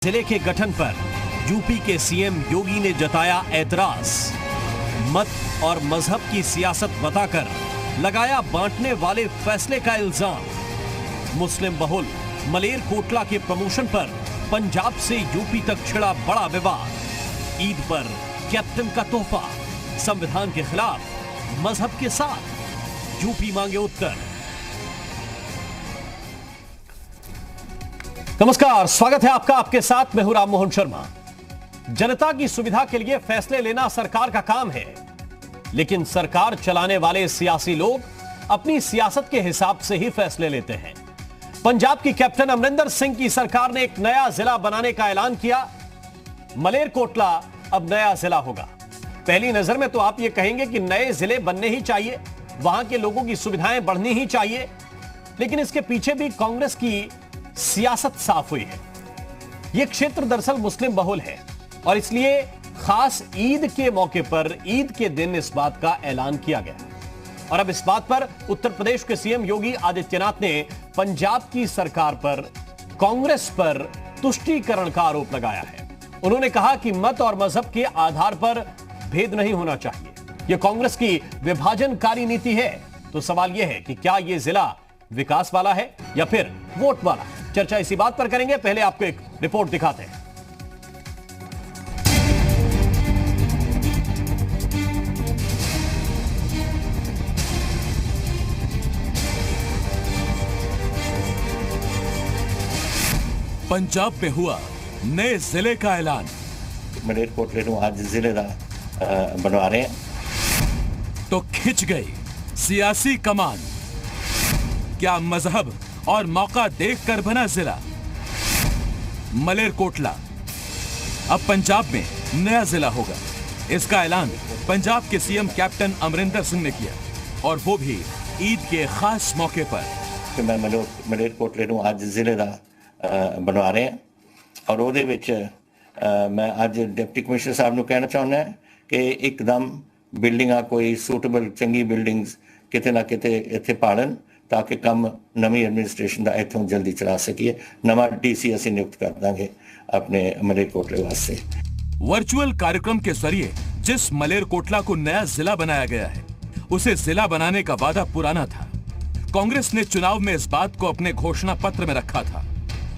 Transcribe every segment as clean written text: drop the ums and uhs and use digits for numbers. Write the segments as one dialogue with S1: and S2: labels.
S1: जिले के गठन पर यूपी के सीएम योगी ने जताया ऐतराज। मत और मजहब की सियासत बताकर लगाया बांटने वाले फैसले का इल्जाम। मुस्लिम बहुल मलेरकोटला के प्रमोशन पर पंजाब से यूपी तक छिड़ा बड़ा विवाद। ईद पर कैप्टन का तोहफा, संविधान के खिलाफ मजहब के साथ, यूपी मांगे उत्तर। नमस्कार, स्वागत है आपका। आपके साथ मैं हूं राम मोहन शर्मा। जनता की सुविधा के लिए फैसले लेना सरकार का काम है, लेकिन सरकार चलाने वाले सियासी लोग अपनी सियासत के हिसाब से ही फैसले लेते हैं। पंजाब की कैप्टन अमरिंदर सिंह की सरकार ने एक नया जिला बनाने का ऐलान किया। मलेरकोटला अब नया जिला होगा। पहली नजर में तो आप यह कहेंगे कि नए जिले बनने ही चाहिए, वहां के लोगों की सुविधाएं बढ़नी ही चाहिए, लेकिन इसके पीछे भी कांग्रेस की सियासत साफ हुई है। यह क्षेत्र दरअसल मुस्लिम बहुल है और इसलिए खास ईद के मौके पर, ईद के दिन इस बात का ऐलान किया गया। और अब इस बात पर उत्तर प्रदेश के सीएम योगी आदित्यनाथ ने पंजाब की सरकार पर, कांग्रेस पर तुष्टीकरण का आरोप लगाया है। उन्होंने कहा कि मत और मजहब के आधार पर भेद नहीं होना चाहिए। यह कांग्रेस की विभाजनकारी नीति है। तो सवाल यह है कि क्या यह जिला विकास वाला है या फिर वोट वाला? चर्चा इसी बात पर करेंगे। पहले आपको एक रिपोर्ट दिखाते हैं।
S2: पंजाब में हुआ नए जिले का ऐलान।
S3: मलेरकोटले ਨੂੰ आज जिले ਦਾ बनवा रहे हैं।
S2: तो खिंच गई सियासी कमान। क्या मजहब और मौका देखकर बना जिला मलेरकोटला अब पंजाब में नया जिला होगा। इसका ऐलान पंजाब के सीएम कैप्टन अमरिंदर सिंह ने किया, और वो भी ईद के खास मौके पर।
S3: कि मैं मलेरकोटले ਨੂੰ आज जिले ਦਾ बनवा रहे हैं, और ਉਹਦੇ ਵਿੱਚ मैं ਅੱਜ डिप्टी कमिश्नर साहब ਨੂੰ ਕਹਿਣਾ ਚਾਹੁੰਦਾ ਹਾਂ ਕਿ ਇੱਕਦਮ ਬਿਲਡਿੰਗਾਂ ਕੋਈ ਸੂਟੇਬਲ ਚੰਗੀ ਬਿਲਡਿੰਗਸ ਕਿਤੇ ਨਾ ਕਿਤੇ ਇੱਥੇ ਪਾੜਨ, ताकि कम नवी एडमिनिस्ट्रेशन का इतों जल्दी चला सकिए। नवा डीसी असी नियुक्त कर देंगे अपने मलेरकोटले वास्ते।
S2: वर्चुअल कार्यक्रम के जरिए जिस मलेरकोटला को नया जिला बनाया गया है, उसे जिला बनाने का वादा पुराना था। कांग्रेस ने चुनाव में इस बात को अपने घोषणा पत्र में रखा था।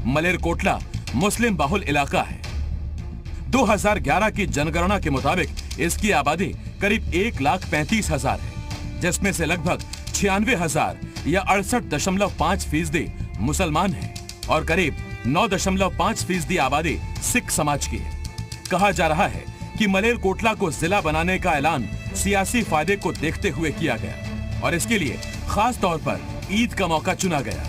S2: मलेरकोटला मुस्लिम बहुल इलाका है। 2011 की जनगणना के मुताबिक इसकी आबादी करीब 1,35,000 है, जिसमें से लगभग 96,000 या 68.5% मुसलमान हैं और करीब 9.5% आबादी सिख समाज की है। कहा जा रहा है कि मलेरकोटला को जिला बनाने का ऐलान सियासी फायदे को देखते हुए किया गया, और इसके लिए खास तौर पर ईद का मौका चुना गया।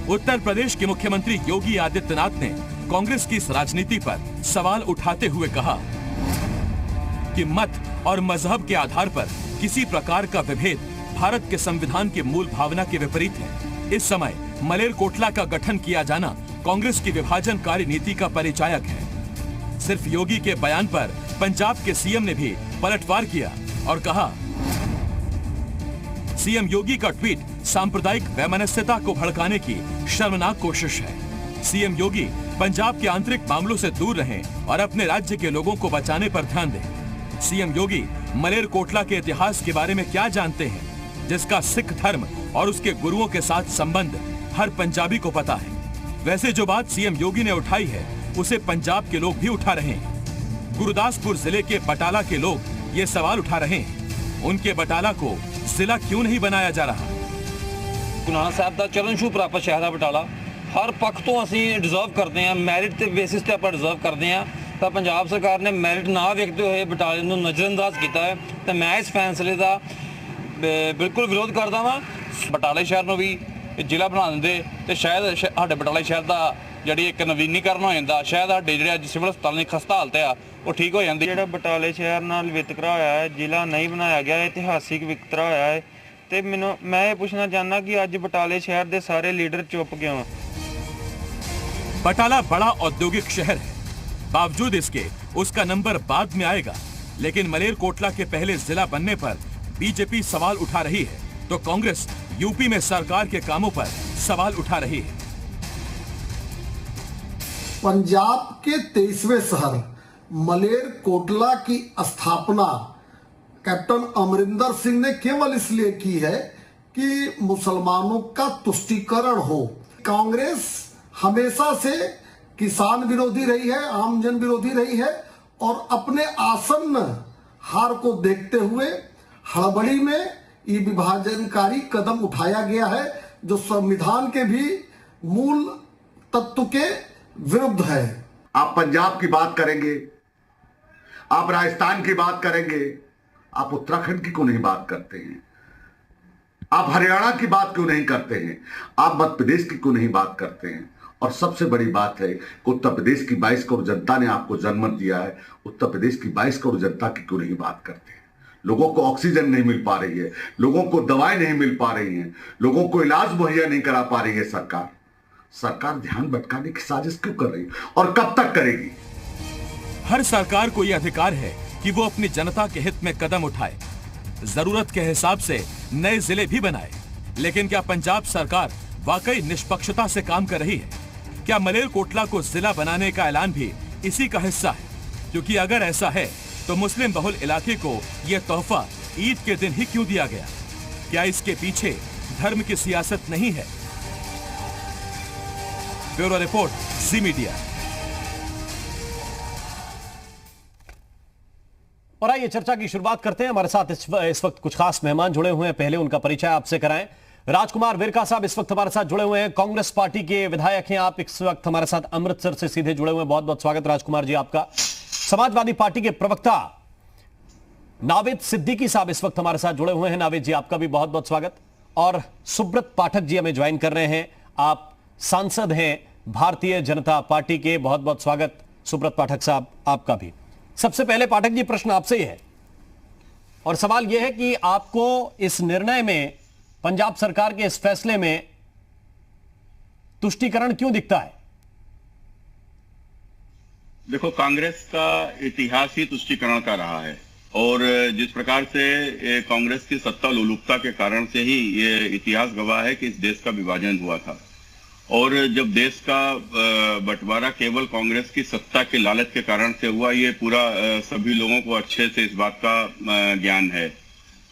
S2: उत्तर प्रदेश के मुख्यमंत्री योगी आदित्यनाथ ने कांग्रेस की इस राजनीति पर सवाल उठाते हुए कहा कि मत और मजहब के आधार पर किसी प्रकार का विभेद भारत के संविधान की मूल भावना के विपरीत है। इस समय मलेरकोटला का गठन किया जाना कांग्रेस की विभाजनकारी नीति का परिचायक है। सिर्फ योगी के बयान पर पंजाब के सीएम ने भी पलटवार किया और कहा, सीएम योगी का ट्वीट सांप्रदायिक वैमनस्यता को भड़काने की शर्मनाक कोशिश है। सीएम योगी पंजाब के आंतरिक मामलों से दूर रहें और अपने राज्य के लोगों को बचाने पर ध्यान दें। सीएम योगी मलेरकोटला के इतिहास के बारे में क्या जानते हैं, जिसका सिख धर्म और उसके गुरुओं के साथ संबंध हर पंजाबी को पता है। वैसे जो बात सीएम योगी ने उठाई है, उसे पंजाब के लोग भी उठा रहे हैं। गुरदासपुर जिले के बटाला के लोग ये सवाल उठा रहे हैं, उनके बटाला को जिला क्यों नहीं बनाया जा रहा।
S4: गुरु नानक साहब का चरण छू प्राप्त शहर है बटाला। हर पक्ष तो असी डिजर्व करते हैं, मैरिट के बेसिस ते आप डिजर्व करते हैं, तो पंजाब सरकार ने मैरिट ना वेखते हुए बटाले को नज़रअंदाज किया है। तो मैं इस फैसले का बिल्कुल विरोध करता वा। बटाले शहर में भी जिला बना देंगे तो शायद साढ़े बटाले शहर का जी एक नवीनीकरण हो जाता, शायद साढ़े जो सिविल अस्पताल की खस्ता हालत है वो ठीक हो जाती।
S5: जो बटाले शहर नाल वितकरा होया है, जिला नहीं बनाया गया, इतिहासिक वितकरा होया है। तो मैं ये पूछना चाहना कि अज बटाले शहर के सारे लीडर चुप क्यों?
S2: बटाला बड़ा औद्योगिक शहर है, बावजूद इसके उसका नंबर बाद में आएगा। लेकिन मलेरकोटला के पहले जिला बनने पर बीजेपी सवाल उठा रही है, तो कांग्रेस यूपी में सरकार के कामों पर सवाल उठा रही है।
S6: पंजाब के 23वें शहर मलेरकोटला की स्थापना कैप्टन अमरिंदर सिंह ने केवल इसलिए की है कि मुसलमानों का तुष्टीकरण हो। कांग्रेस हमेशा से किसान विरोधी रही है, आम जन विरोधी रही है और अपने आसन्न हार को देखते हुए हड़बड़ी में ये विभाजनकारी कदम उठाया गया है जो संविधान के भी मूल तत्व के विरुद्ध है।
S7: आप पंजाब की बात करेंगे, आप राजस्थान की बात करेंगे, आप उत्तराखंड की क्यों नहीं बात करते हैं? आप हरियाणा की बात क्यों नहीं करते हैं? आप मध्य प्रदेश की क्यों नहीं बात करते हैं? और सबसे बड़ी बात है कि उत्तर प्रदेश की 22 करोड़ जनता ने आपको जन्म दिया है, उत्तर प्रदेश की 22 करोड़ जनता की क्यों नहीं बात करते हैं? लोगों को ऑक्सीजन नहीं मिल पा रही है, लोगों को दवाएं नहीं मिल पा रही हैं, लोगों को इलाज मुहैया नहीं करा पा रही है। सरकार ध्यान भटकाने की साजिश क्यों कर रही है और कब तक करेगी?
S2: हर सरकार को यह अधिकार है कि वो अपनी जनता के हित में कदम उठाए, जरूरत के हिसाब से नए जिले भी बनाए। लेकिन क्या पंजाब सरकार वाकई निष्पक्षता से काम कर रही है? क्या मलेरकोटला को जिला बनाने का ऐलान भी इसी का हिस्सा है? क्योंकि अगर ऐसा है तो मुस्लिम बहुल इलाके को यह तोहफा ईद के दिन ही क्यों दिया गया? क्या इसके पीछे धर्म की सियासत नहीं है? ब्यूरो रिपोर्ट, जी मीडिया।
S1: और आइए चर्चा की शुरुआत करते हैं। हमारे साथ इस वक्त कुछ खास मेहमान जुड़े हुए हैं, पहले उनका परिचय आपसे कराएं। राजकुमार विरका साहब इस वक्त हमारे साथ जुड़े हुए हैं, कांग्रेस पार्टी के विधायक हैं। आप इस वक्त हमारे साथ अमृतसर से सीधे जुड़े हुए हैं, बहुत बहुत स्वागत राजकुमार जी आपका। समाजवादी पार्टी के प्रवक्ता नावेद सिद्दीकी साहब इस वक्त हमारे साथ जुड़े हुए हैं, नावेद जी आपका भी बहुत बहुत स्वागत। और सुब्रत पाठक जी हमें ज्वाइन कर रहे हैं, आप सांसद हैं भारतीय जनता पार्टी के, बहुत बहुत स्वागत सुब्रत पाठक साहब आपका भी। सबसे पहले पाठक जी प्रश्न आपसे ही है और सवाल यह है कि आपको इस निर्णय में, पंजाब सरकार के इस फैसले में तुष्टीकरण क्यों दिखता है?
S8: देखो, कांग्रेस का इतिहास ही तुष्टीकरण का रहा है और जिस प्रकार से कांग्रेस की सत्ता लोलुपता के कारण से ही ये इतिहास गवाह है कि इस देश का विभाजन हुआ था। और जब देश का बंटवारा केवल कांग्रेस की सत्ता के लालच के कारण से हुआ, ये पूरा सभी लोगों को अच्छे से इस बात का ज्ञान है।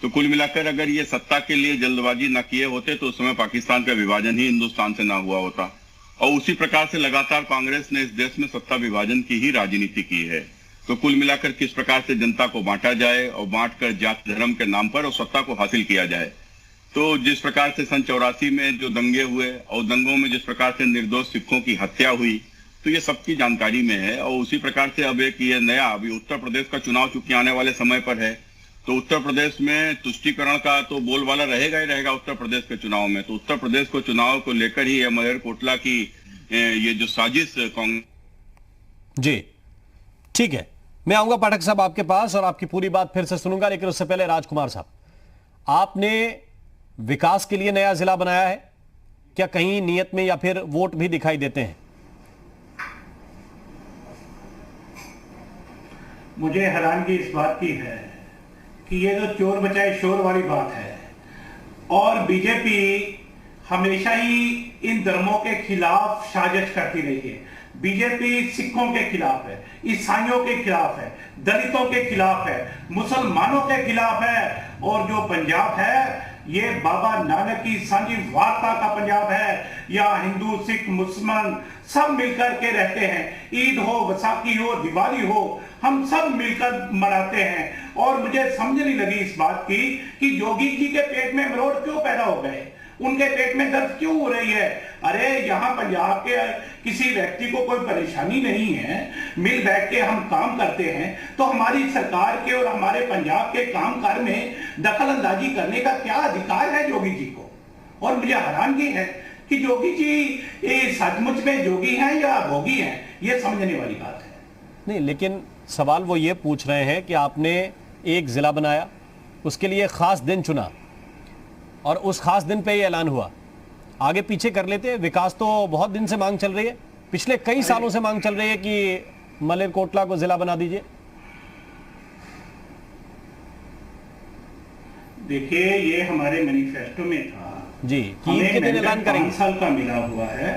S8: तो कुल मिलाकर अगर ये सत्ता के लिए जल्दबाजी न किए होते तो उस समय पाकिस्तान का विभाजन ही हिंदुस्तान से ना हुआ होता। और उसी प्रकार से लगातार कांग्रेस ने इस देश में सत्ता विभाजन की ही राजनीति की है। तो कुल मिलाकर किस प्रकार से जनता को बांटा जाए और बांटकर जाति धर्म के नाम पर और सत्ता को हासिल किया जाए। तो जिस प्रकार से सन 84 में जो दंगे हुए और दंगों में जिस प्रकार से निर्दोष सिखों की हत्या हुई, तो ये सबकी जानकारी में है। और उसी प्रकार से अब एक ये नया, अभी उत्तर प्रदेश का चुनाव चूंकि आने वाले समय पर है, तो उत्तर प्रदेश में तुष्टीकरण का तो बोलबाला रहेगा ही रहेगा उत्तर प्रदेश के चुनाव में। तो उत्तर प्रदेश को चुनाव को लेकर ही मलेरकोटला की ये जो साजिश
S1: जी ठीक है, मैं आऊंगा पाठक साहब आपके पास और आपकी पूरी बात फिर से सुनूंगा, लेकिन उससे पहले राजकुमार साहब, आपने विकास के लिए नया जिला बनाया है क्या? कहीं नियत में या फिर वोट भी दिखाई देते हैं?
S9: मुझे हैरानगी इस बात की है कि ये जो चोर बचाए शोर वाली बात है और बीजेपी हमेशा ही इन धर्मों के खिलाफ साजिश करती रही है। बीजेपी सिखों के खिलाफ है, ईसाइयों के खिलाफ है, दलितों के खिलाफ है, मुसलमानों के खिलाफ है। और जो पंजाब है ये बाबा नानक की सांझी वार्ता का पंजाब है। यहाँ हिंदू, सिख, मुसलमान सब मिलकर के रहते हैं। ईद हो, वैसाखी हो, दिवाली हो, हम सब मिलकर मनाते हैं। और मुझे समझ नहीं लगी इस बात की कि योगी जी के पेट में मरोड़ क्यों पैदा हो गए, उनके पेट में दर्द क्यों हो रही है। अरे यहाँ पंजाब के किसी व्यक्ति को कोई परेशानी नहीं है, मिल बैठ के हम काम करते हैं, तो हमारी सरकार के और हमारे पंजाब के कामकाज में दखल अंदाजी करने का क्या अधिकार है योगी जी को। और मुझे हैरानगी है कि योगी जी सचमुच में योगी हैं या भोगी हैं, ये समझने वाली बात है।
S1: नहीं, लेकिन सवाल वो ये पूछ रहे हैं कि आपने एक जिला बनाया, उसके लिए खास दिन चुना और उस खास दिन पे ये ऐलान हुआ। आगे पीछे कर लेते, विकास तो बहुत दिन से मांग चल रही है, पिछले कई सालों से मांग चल रही है कि मलेरकोटला को जिला बना दीजिए।
S9: देखिए, ये हमारे मैनिफेस्टो में था
S1: जी कि ईद के दिन ऐलान करेंगे।
S9: 5 साल का मिला हुआ है,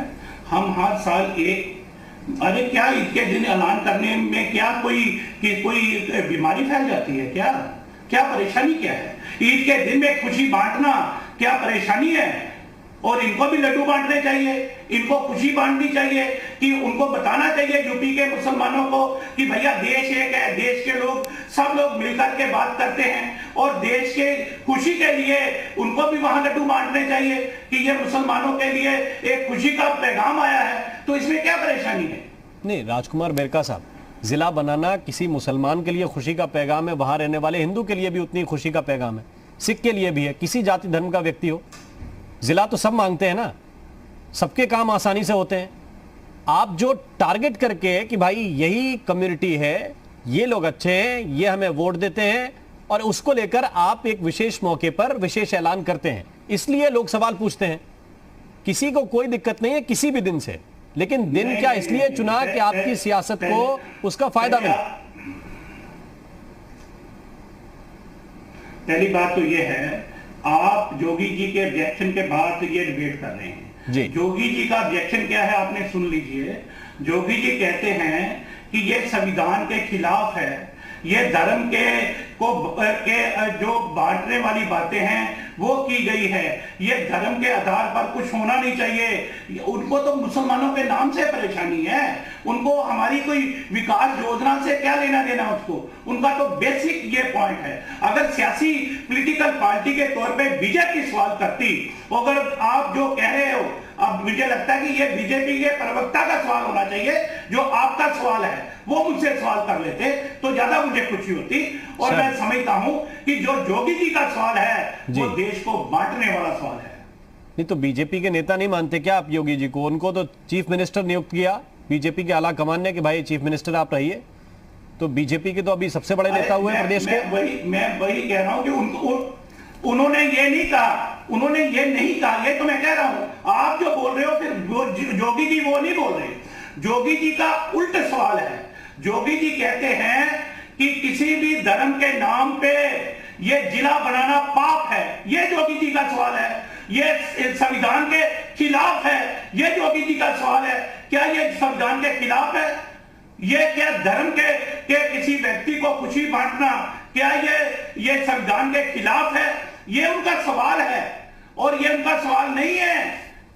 S9: हम हर साल एक अरे क्या ईद के दिन ऐलान करने में क्या कोई बीमारी फैल जाती है? क्या परेशानी क्या है? ईद के दिन में खुशी बांटना क्या परेशानी है? और इनको भी लड्डू बांटने चाहिए, इनको खुशी बांटनी चाहिए, कि उनको बताना चाहिए यूपी के मुसलमानों को कि भैया देश एक है, देश के लोग सब लोग मिलकर के बात करते हैं, और देश के खुशी के लिए उनको भी वहां लड्डू बांटने चाहिए कि ये मुसलमानों के लिए एक खुशी का पैगाम आया है। तो इसमें क्या परेशानी है?
S1: नहीं राजकुमार बेरका साहब, जिला बनाना किसी मुसलमान के लिए खुशी का पैगाम है, वहां रहने वाले हिंदू के लिए भी उतनी खुशी का पैगाम है, सिख के लिए भी है, किसी जाति धर्म का व्यक्ति हो, जिला तो सब मांगते हैं ना, सबके काम आसानी से होते हैं। आप जो टारगेट करके कि भाई यही कम्युनिटी है, ये लोग अच्छे हैं, ये हमें वोट देते हैं, और उसको लेकर आप एक विशेष मौके पर विशेष ऐलान करते हैं, इसलिए लोग सवाल पूछते हैं। किसी को कोई दिक्कत नहीं है किसी भी दिन से, लेकिन दिन क्या इसलिए चुना कि आपकी सियासत को उसका फायदा मिले।
S9: पहली बात तो ये है, आप जोगी जी के ऑब्जेक्शन के बाद ये डिबेट कर रहे हैं जी। जोगी जी का ऑब्जेक्शन क्या है आपने सुन लीजिए। जोगी जी कहते हैं कि ये संविधान के खिलाफ है, ये धर्म के जो बांटने वाली बातें हैं वो की गई है, ये धर्म के आधार पर कुछ होना नहीं चाहिए। उनको तो मुसलमानों के नाम से परेशानी है, उनको हमारी कोई विकास योजना से क्या लेना देना उसको, उनका तो बेसिक ये पॉइंट है। अगर सियासी पॉलिटिकल पार्टी के तौर पे बीजेपी सवाल करती, अगर आप जो कह रहे हो, अब मुझे लगता है कि ये बीजेपी के प्रवक्ता का सवाल होना चाहिए, जो आपका सवाल है वो मुझसे सवाल कर लेते तो ज्यादा मुझे खुशी होती। और मैं समझता हूं कि जो जोगी जी का सवाल है वो देश को बांटने वाला सवाल है।
S1: नहीं तो बीजेपी के नेता नहीं मानते क्या आप योगी जी को? उनको तो चीफ मिनिस्टर नियुक्त किया बीजेपी के आला कमान ने कि भाई चीफ मिनिस्टर आप रहिए, तो बीजेपी के तो अभी सबसे बड़े नेता हुए प्रदेश के।
S9: मैं वही कह रहा हूं कि उन्होंने ये नहीं कहा, ये तो मैं कह रहा हूं। आप जो बोल रहे हो फिर जोगी जी वो नहीं बोल रहे। जोगी जी का उल्ट सवाल है। जोगी जी कहते हैं कि किसी भी धर्म के नाम पे ये जिला बनाना पाप है, ये जोगी जी का सवाल है। ये संविधान के खिलाफ है, ये जोगी जी का सवाल है। क्या ये संविधान के खिलाफ है? ये क्या धर्म के किसी व्यक्ति को खुशी बांटना, क्या ये संविधान के खिलाफ है? ये उनका सवाल है। और ये उनका सवाल नहीं है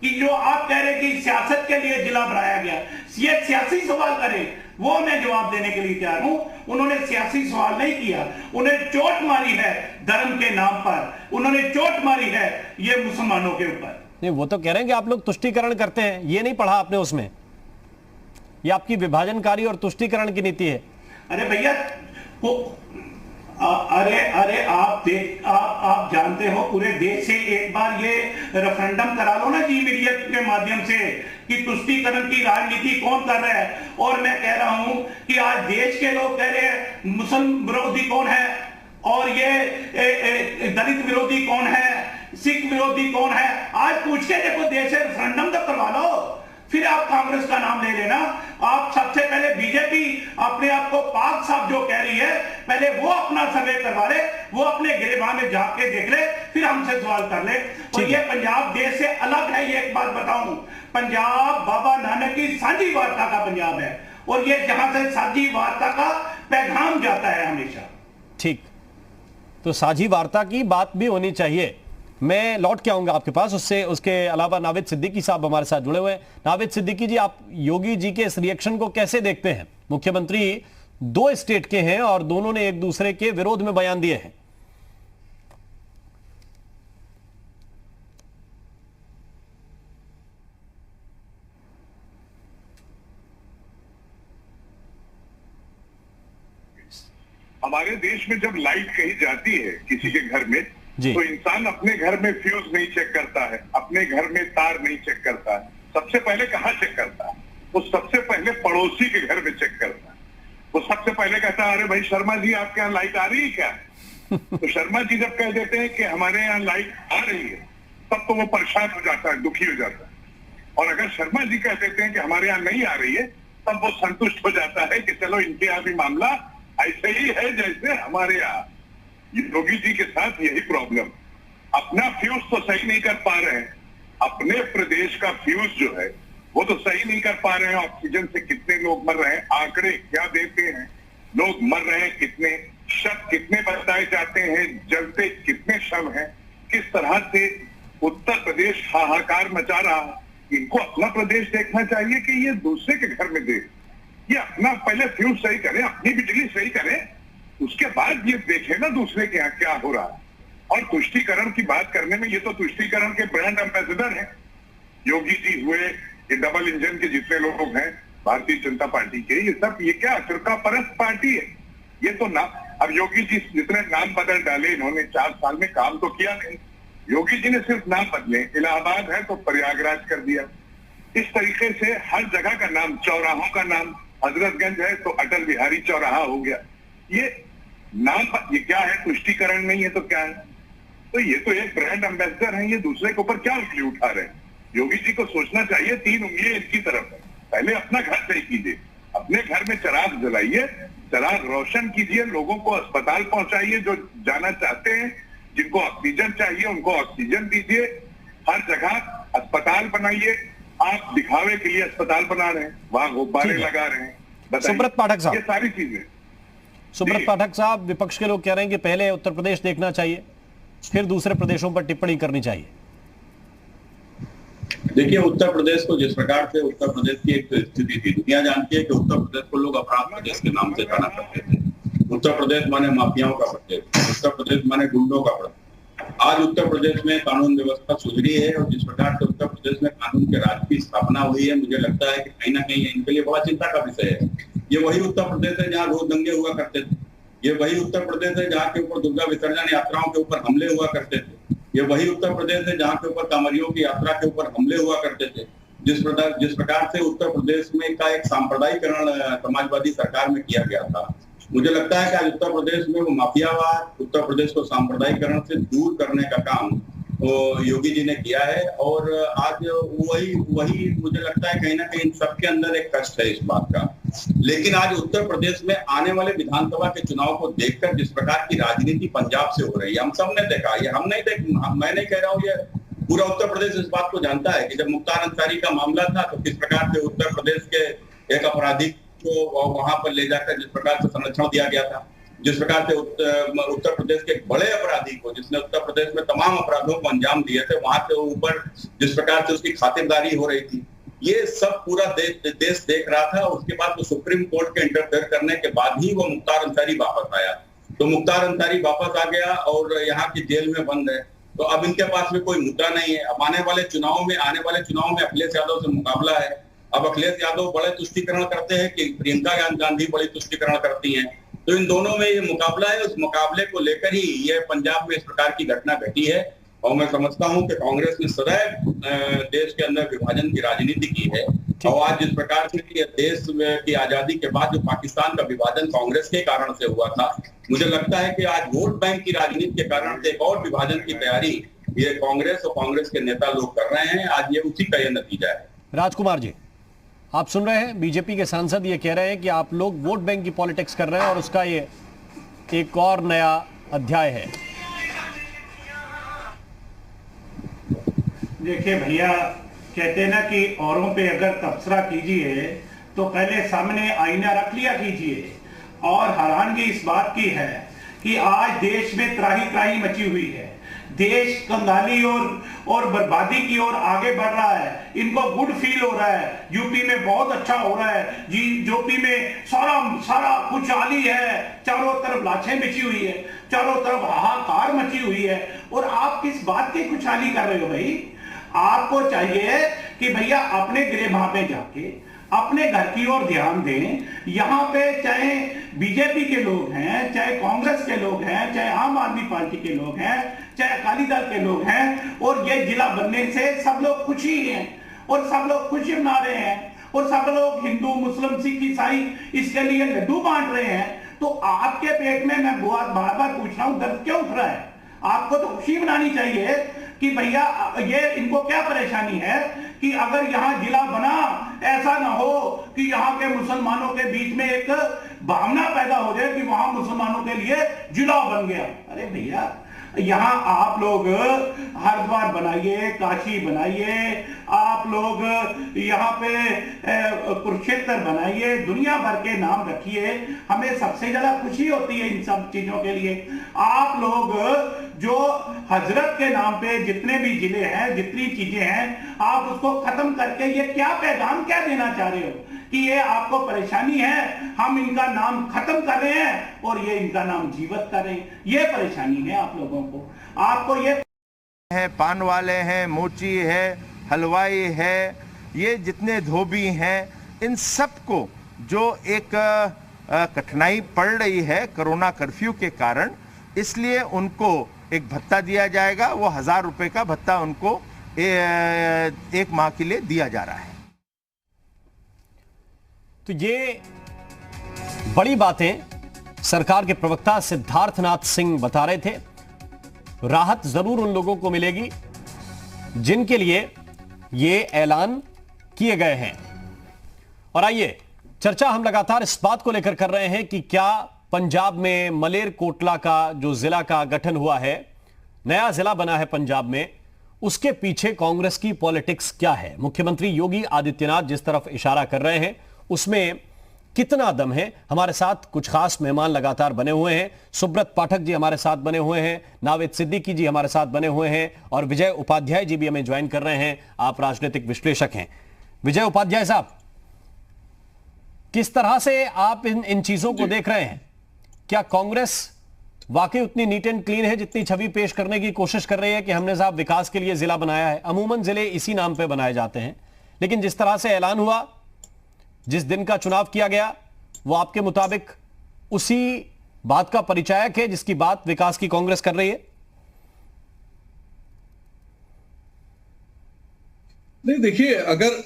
S9: कि जो आप कह रहे हैं कि सियासत के लिए जिला बनाया गया, ये सियासी सवाल करें, वो मैं जवाब देने के लिए तैयार हूं। उन्होंने सियासी सवाल नहीं किया, उन्हें चोट मारी है धर्म के नाम पर, उन्होंने चोट मारी है ये मुसलमानों के ऊपर।
S1: नहीं, वो तो कह रहे हैं कि आप लोग तुष्टीकरण करते हैं, ये नहीं पढ़ा आपने उसमें, ये आपकी विभाजनकारी और तुष्टीकरण की नीति है।
S9: अरे भैया अरे आप जानते हो पूरे देश से एक बार ये रेफरेंडम करा लो ना जी मीडिया के माध्यम से कि तुष्टीकरण की राजनीति कौन कर रहा है। और मैं कह रहा हूं कि आज देश के लोग कह रहे हैं मुस्लिम विरोधी कौन है, और ये दलित विरोधी कौन है, सिख विरोधी कौन है। आज पूछ के देखो, देश से रेफरेंडम तो करवा लो, फिर आप कांग्रेस का नाम ले लेना। आप सबसे पहले बीजेपी अपने आप को पाक साहब जो कह रही है, पहले वो अपना सर्वे करवा ले, वो अपने गिरेबान में जाके देख ले, फिर हमसे सवाल कर ले। और ये पंजाब देश से अलग है। ये एक बात बताऊं, पंजाब बाबा नानक की साझी वार्ता का पंजाब है, और ये जहां से साझी वार्ता का पैगाम जाता है हमेशा।
S1: ठीक, तो साझी वार्ता की बात भी होनी चाहिए। मैं लौट के आऊंगा आपके पास, उसके अलावा नावेद सिद्दीकी साहब हमारे साथ जुड़े हुए हैं। नावेद सिद्दीकी जी, आप योगी जी के इस रिएक्शन को कैसे देखते हैं? मुख्यमंत्री दो स्टेट के हैं और दोनों ने एक दूसरे के विरोध में बयान दिए हैं।
S10: हमारे देश में जब लाइट कहीं जाती है किसी के घर में, तो इंसान अपने घर में फ्यूज नहीं चेक करता है, अपने घर में तार नहीं चेक करता है। सबसे पहले कहाँ चेक करता है? वो सबसे पहले पड़ोसी के घर में चेक करता है। वो सबसे पहले कहता है, अरे भाई शर्मा जी आपके यहाँ लाइट आ रही है क्या? तो शर्मा जी जब कह देते हैं कि हमारे यहाँ लाइट आ रही है, तब तो वो परेशान हो जाता है, दुखी हो जाता है। और अगर शर्मा जी कह देते हैं कि हमारे यहाँ नहीं आ रही है, तब वो संतुष्ट हो जाता है कि चलो इनके यहाँ भी मामला ऐसे ही है जैसे हमारे यहाँ। योगी जी के साथ यही प्रॉब्लम, अपना फ्यूज तो सही नहीं कर पा रहे हैं, अपने प्रदेश का फ्यूज जो है वो तो सही नहीं कर पा रहे हैं। ऑक्सीजन से कितने लोग मर रहे हैं, आंकड़े क्या देते हैं, लोग मर रहे हैं कितने, शव कितने बताए जाते हैं, जलते कितने शव हैं, किस तरह से उत्तर प्रदेश हाहाकार मचा रहा है। इनको अपना प्रदेश देखना चाहिए कि ये दूसरे के घर में दे। ये अपना पहले फ्यूज सही करें, अपनी बिजली सही करें, उसके बाद ये देखें ना दूसरे के यहाँ क्या हो रहा है। और तुष्टीकरण की बात करने में, ये तो तुष्टीकरण के ब्रांड एम्बेसडर हैं। योगी जी हुए, ये डबल इंजन के जितने लोग हैं भारतीय जनता पार्टी के, ये सब ये क्या फिरका परस्त पार्टी है ये तो ना। अब योगी जी जितने नाम बदल डाले इन्होंने 4 साल में, काम तो किया नहीं। योगी जी ने सिर्फ नाम बदले, इलाहाबाद है तो प्रयागराज कर दिया। इस तरीके से हर जगह का नाम, चौराहों का नाम, हजरतगंज है तो अटल बिहारी चौराहा हो गया। ये नाम, ये क्या है, तुष्टीकरण नहीं है तो क्या है? तो ये तो एक ब्रांड एम्बेसडर है, ये दूसरे के ऊपर क्या उंगली उठा रहे हैं? योगी जी को सोचना चाहिए, 3 उंगलियां इनकी तरफ है। पहले अपना घर सही कीजिए, अपने घर में चिराग जलाइए, चिराग रोशन कीजिए, लोगों को अस्पताल पहुंचाइए जो जाना चाहते हैं, जिनको ऑक्सीजन चाहिए उनको ऑक्सीजन दीजिए, हर जगह अस्पताल बनाइए। आप दिखावे के लिए अस्पताल बना रहे हैं, वहां गुब्बारे लगा रहे हैं।
S1: सुब्रत पाठक साहब,
S10: ये सारी चीजें।
S1: सुब्रत पाठक साहब, विपक्ष के लोग कह रहे हैं कि पहले उत्तर प्रदेश देखना चाहिए, फिर दूसरे प्रदेशों पर टिप्पणी करनी चाहिए।
S11: देखिए, उत्तर प्रदेश को जिस प्रकार से उत्तर प्रदेश की एक स्थिति थी, दुनिया जानती है कि उत्तर प्रदेश को लोग अपराध प्रदेश के नाम से जाना करते थे। उत्तर प्रदेश माने माफियाओं का प्रदेश, उत्तर प्रदेश माने गुंडों का प्रदेश। आज उत्तर प्रदेश में कानून व्यवस्था सुधरी है और जिस प्रकार से उत्तर प्रदेश में कानून के राज की स्थापना हुई है, मुझे लगता है कि कहीं ना कहीं इनके लिए बड़ा चिंता का विषय है। ये वही उत्तर प्रदेश है जहाँ रोज दंगे हुआ करते थे, ये वही उत्तर प्रदेश है जहाँ के ऊपर दुर्गा विसर्जन यात्राओं के ऊपर हमले हुआ करते थे, ये वही उत्तर प्रदेश है जहाँ के ऊपर कांवरियों की यात्रा के ऊपर हमले हुआ करते थे। जिस प्रकार से उत्तर प्रदेश में का एक सांप्रदायिकरण समाजवादी सरकार में किया गया था, मुझे लगता है कि आज उत्तर प्रदेश में वो माफियावाद, उत्तर प्रदेश को सांप्रदायिकरण से दूर करने का काम तो योगी जी ने किया है। और आज वही मुझे लगता है कहीं ना कहीं सबके अंदर एक कष्ट है इस बात का। लेकिन आज उत्तर प्रदेश में आने वाले विधानसभा के चुनाव को देखकर जिस प्रकार की राजनीति पंजाब से हो रही है, हम सब ने देखा, ये मैं नहीं कह रहा हूँ, ये पूरा उत्तर प्रदेश इस बात को जानता है कि जब मुख्तार अंसारी का मामला था तो किस प्रकार से उत्तर प्रदेश के एक अपराधी को वहां पर ले जाकर जिस प्रकार से संरक्षण दिया गया था, जिस प्रकार से उत्तर प्रदेश के एक बड़े अपराधी को, जिसने उत्तर प्रदेश में तमाम अपराधों को अंजाम दिए थे, वहां के ऊपर जिस प्रकार से उसकी खातिरदारी हो रही थी, ये सब पूरा देश देख रहा था। उसके बाद तो सुप्रीम कोर्ट के इंटरफेयर करने के बाद ही वो मुख्तार अंसारी वापस आया। तो मुख्तार अंसारी वापस आ गया और यहाँ की जेल में बंद है, तो अब इनके पास में कोई मुद्दा नहीं है। अब आने वाले चुनाव में अखिलेश यादव से मुकाबला है। अब अखिलेश यादव बड़े तुष्टीकरण करते हैं कि प्रियंका गांधी बड़ी तुष्टीकरण करती हैं, तो इन दोनों में ये मुकाबला है। उस मुकाबले को लेकर ही ये पंजाब में इस प्रकार की घटना घटी है। और मैं समझता हूं कि कांग्रेस ने सदैव देश के अंदर विभाजन की राजनीति की है। और आज जिस प्रकार से देश की आजादी के बाद जो पाकिस्तान का विभाजन कांग्रेस के कारण से हुआ था, मुझे लगता है कि आज वोट बैंक की राजनीति के कारण से एक और विभाजन की तैयारी ये कांग्रेस और कांग्रेस के नेता लोग कर रहे हैं। आज ये उसी का ये नतीजा है।
S1: राजकुमार जी, आप सुन रहे हैं, बीजेपी के सांसद ये कह रहे हैं कि आप लोग वोट बैंक की पॉलिटिक्स कर रहे हैं और उसका ये एक और नया अध्याय है।
S9: देखिए भैया, कहते हैं ना कि औरों पे अगर तबसरा कीजिए तो पहले सामने आईना रख लिया कीजिए। और हैरानगी इस बात की है कि आज देश में त्राही त्राही मची हुई है, देश कंगाली और बर्बादी की ओर आगे बढ़ रहा है। इनको गुड फील हो रहा है, यूपी में बहुत अच्छा हो रहा है जी, यूपी में सारा खुशहाली है, चारों तरफ लाशें बिछी हुई है, चारों तरफ हाहाकार मची हुई है। और आप किस बात की खुशहाली कर रहे हो भाई? आपको चाहिए कि भैया अपने गृह में जाके अपने घर की ओर ध्यान दें। यहाँ पे चाहे बीजेपी के लोग हैं, चाहे कांग्रेस के लोग हैं, चाहे आम आदमी पार्टी के लोग हैं, चाहे अकाली दल के लोग हैं, और ये जिला बनने से सब लोग खुशी हैं और सब लोग खुशी मना रहे हैं और सब लोग हिंदू मुस्लिम सिख ईसाई इसके लिए लड्डू बांट रहे हैं। तो आपके पेट में मैं बार बार पूछ रहा हूं, दर्द क्यों उठ रहा है? आपको तो खुशी मनानी चाहिए कि भैया ये इनको क्या परेशानी है कि अगर यहाँ जिला बना, ऐसा ना हो कि यहाँ के मुसलमानों के बीच में एक भावना पैदा हो जाए कि वहां मुसलमानों के लिए जिला बन गया। अरे भैया, यहाँ आप लोग हरिद्वार बनाइए, काशी बनाइए, आप लोग यहाँ पे कुरुक्षेत्र बनाइए, दुनिया भर के नाम रखिए, हमें सबसे ज्यादा खुशी होती है इन सब चीजों के लिए। आप लोग जो हजरत के नाम पे जितने भी जिले हैं, जितनी चीजें हैं, आप उसको खत्म करके ये क्या पैगाम क्या देना चाह रहे हो कि ये आपको परेशानी है, हम इनका नाम खत्म कर रहे हैं और ये इनका नाम जीवित कर रहे हैं। ये परेशानी है आप लोगों को। आपको ये
S12: है, पान वाले हैं, मोची है, हलवाई है, ये जितने धोबी हैं, इन सबको जो एक कठिनाई पड़ रही है कोरोना कर्फ्यू के कारण, इसलिए उनको एक भत्ता दिया जाएगा। वो 1000 रुपए का भत्ता उनको एक माह के लिए दिया जा रहा है।
S1: तो ये बड़ी बातें सरकार के प्रवक्ता सिद्धार्थनाथ सिंह बता रहे थे। राहत जरूर उन लोगों को मिलेगी जिनके लिए ये ऐलान किए गए हैं। और आइए, चर्चा हम लगातार इस बात को लेकर कर रहे हैं कि क्या पंजाब में मलेरकोटला का जो जिला का गठन हुआ है, नया जिला बना है पंजाब में, उसके पीछे कांग्रेस की पॉलिटिक्स क्या है। मुख्यमंत्री योगी आदित्यनाथ जिस तरफ इशारा कर रहे हैं उसमें कितना दम है। हमारे साथ कुछ खास मेहमान लगातार बने हुए हैं। सुब्रत पाठक जी हमारे साथ बने हुए हैं, नावेद सिद्दीकी जी हमारे साथ बने हुए हैं और विजय उपाध्याय जी भी हमें ज्वाइन कर रहे हैं। आप राजनीतिक विश्लेषक हैं। विजय उपाध्याय साहब, किस तरह से आप इन चीजों को देख रहे हैं? क्या कांग्रेस वाकई उतनी नीट एंड क्लीन है जितनी छवि पेश करने की कोशिश कर रही है कि हमने साहब विकास के लिए जिला बनाया है? अमूमन जिले इसी नाम पे बनाए जाते हैं, लेकिन जिस तरह से ऐलान हुआ, जिस दिन का चुनाव किया गया, वो आपके मुताबिक उसी बात का परिचायक है जिसकी बात विकास की कांग्रेस कर रही है?
S13: नहीं, देखिए, अगर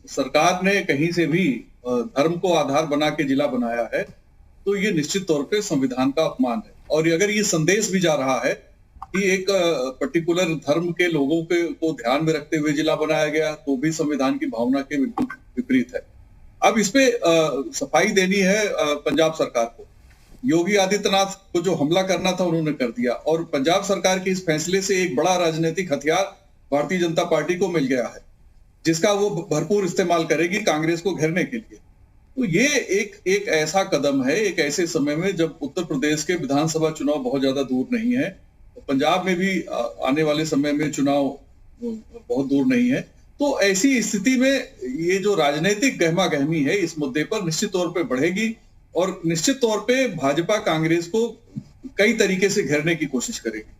S13: सरकार ने कहीं से भी धर्म को आधार बना के जिला बनाया है तो ये निश्चित तौर पे संविधान का अपमान है। और अगर ये संदेश भी जा रहा है कि एक पर्टिकुलर धर्म के लोगों को ध्यान में रखते हुए जिला बनाया गया, तो भी संविधान की भावना के बिल्कुल विपरीत है। अब इस पे सफाई देनी है पंजाब सरकार को। योगी आदित्यनाथ को जो हमला करना था उन्होंने कर दिया, और पंजाब सरकार के इस फैसले से एक बड़ा राजनीतिक हथियार भारतीय जनता पार्टी को मिल गया है, जिसका वो भरपूर इस्तेमाल करेगी कांग्रेस को घेरने के लिए। तो ये एक ऐसा कदम है, एक ऐसे समय में जब उत्तर प्रदेश के विधानसभा चुनाव बहुत ज्यादा दूर नहीं है, पंजाब में भी आने वाले समय में चुनाव बहुत दूर नहीं है। तो ऐसी स्थिति में ये जो राजनीतिक गहमा गहमी है इस मुद्दे पर निश्चित तौर पे बढ़ेगी, और निश्चित तौर पे भाजपा कांग्रेस को कई तरीके से घेरने की कोशिश करेगी।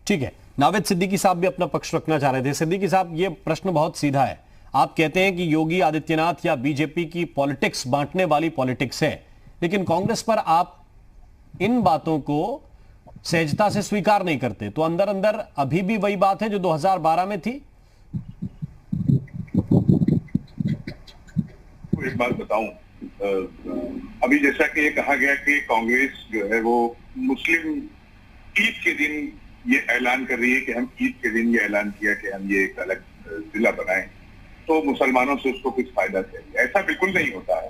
S1: ठीक है, नावेद सिद्दीकी साहब भी अपना पक्ष रखना चाह रहे थे। सिद्दीकी साहब, ये प्रश्न बहुत सीधा है। आप कहते हैं कि योगी आदित्यनाथ या बीजेपी की पॉलिटिक्स बांटने वाली पॉलिटिक्स है, लेकिन कांग्रेस पर आप इन बातों को सहजता से स्वीकार नहीं करते, तो अंदर अंदर अभी भी वही बात है जो 2012 में थी?
S10: एक बात बताऊं, अभी जैसा कि ये कहा गया कि कांग्रेस जो है वो मुस्लिम ईद के दिन ये ऐलान कर रही है कि हम ईद के दिन ये ऐलान किया कि हम ये एक अलग जिला बनाएं, तो मुसलमानों से उसको कुछ फायदा चाहिए। ऐसा बिल्कुल नहीं होता है,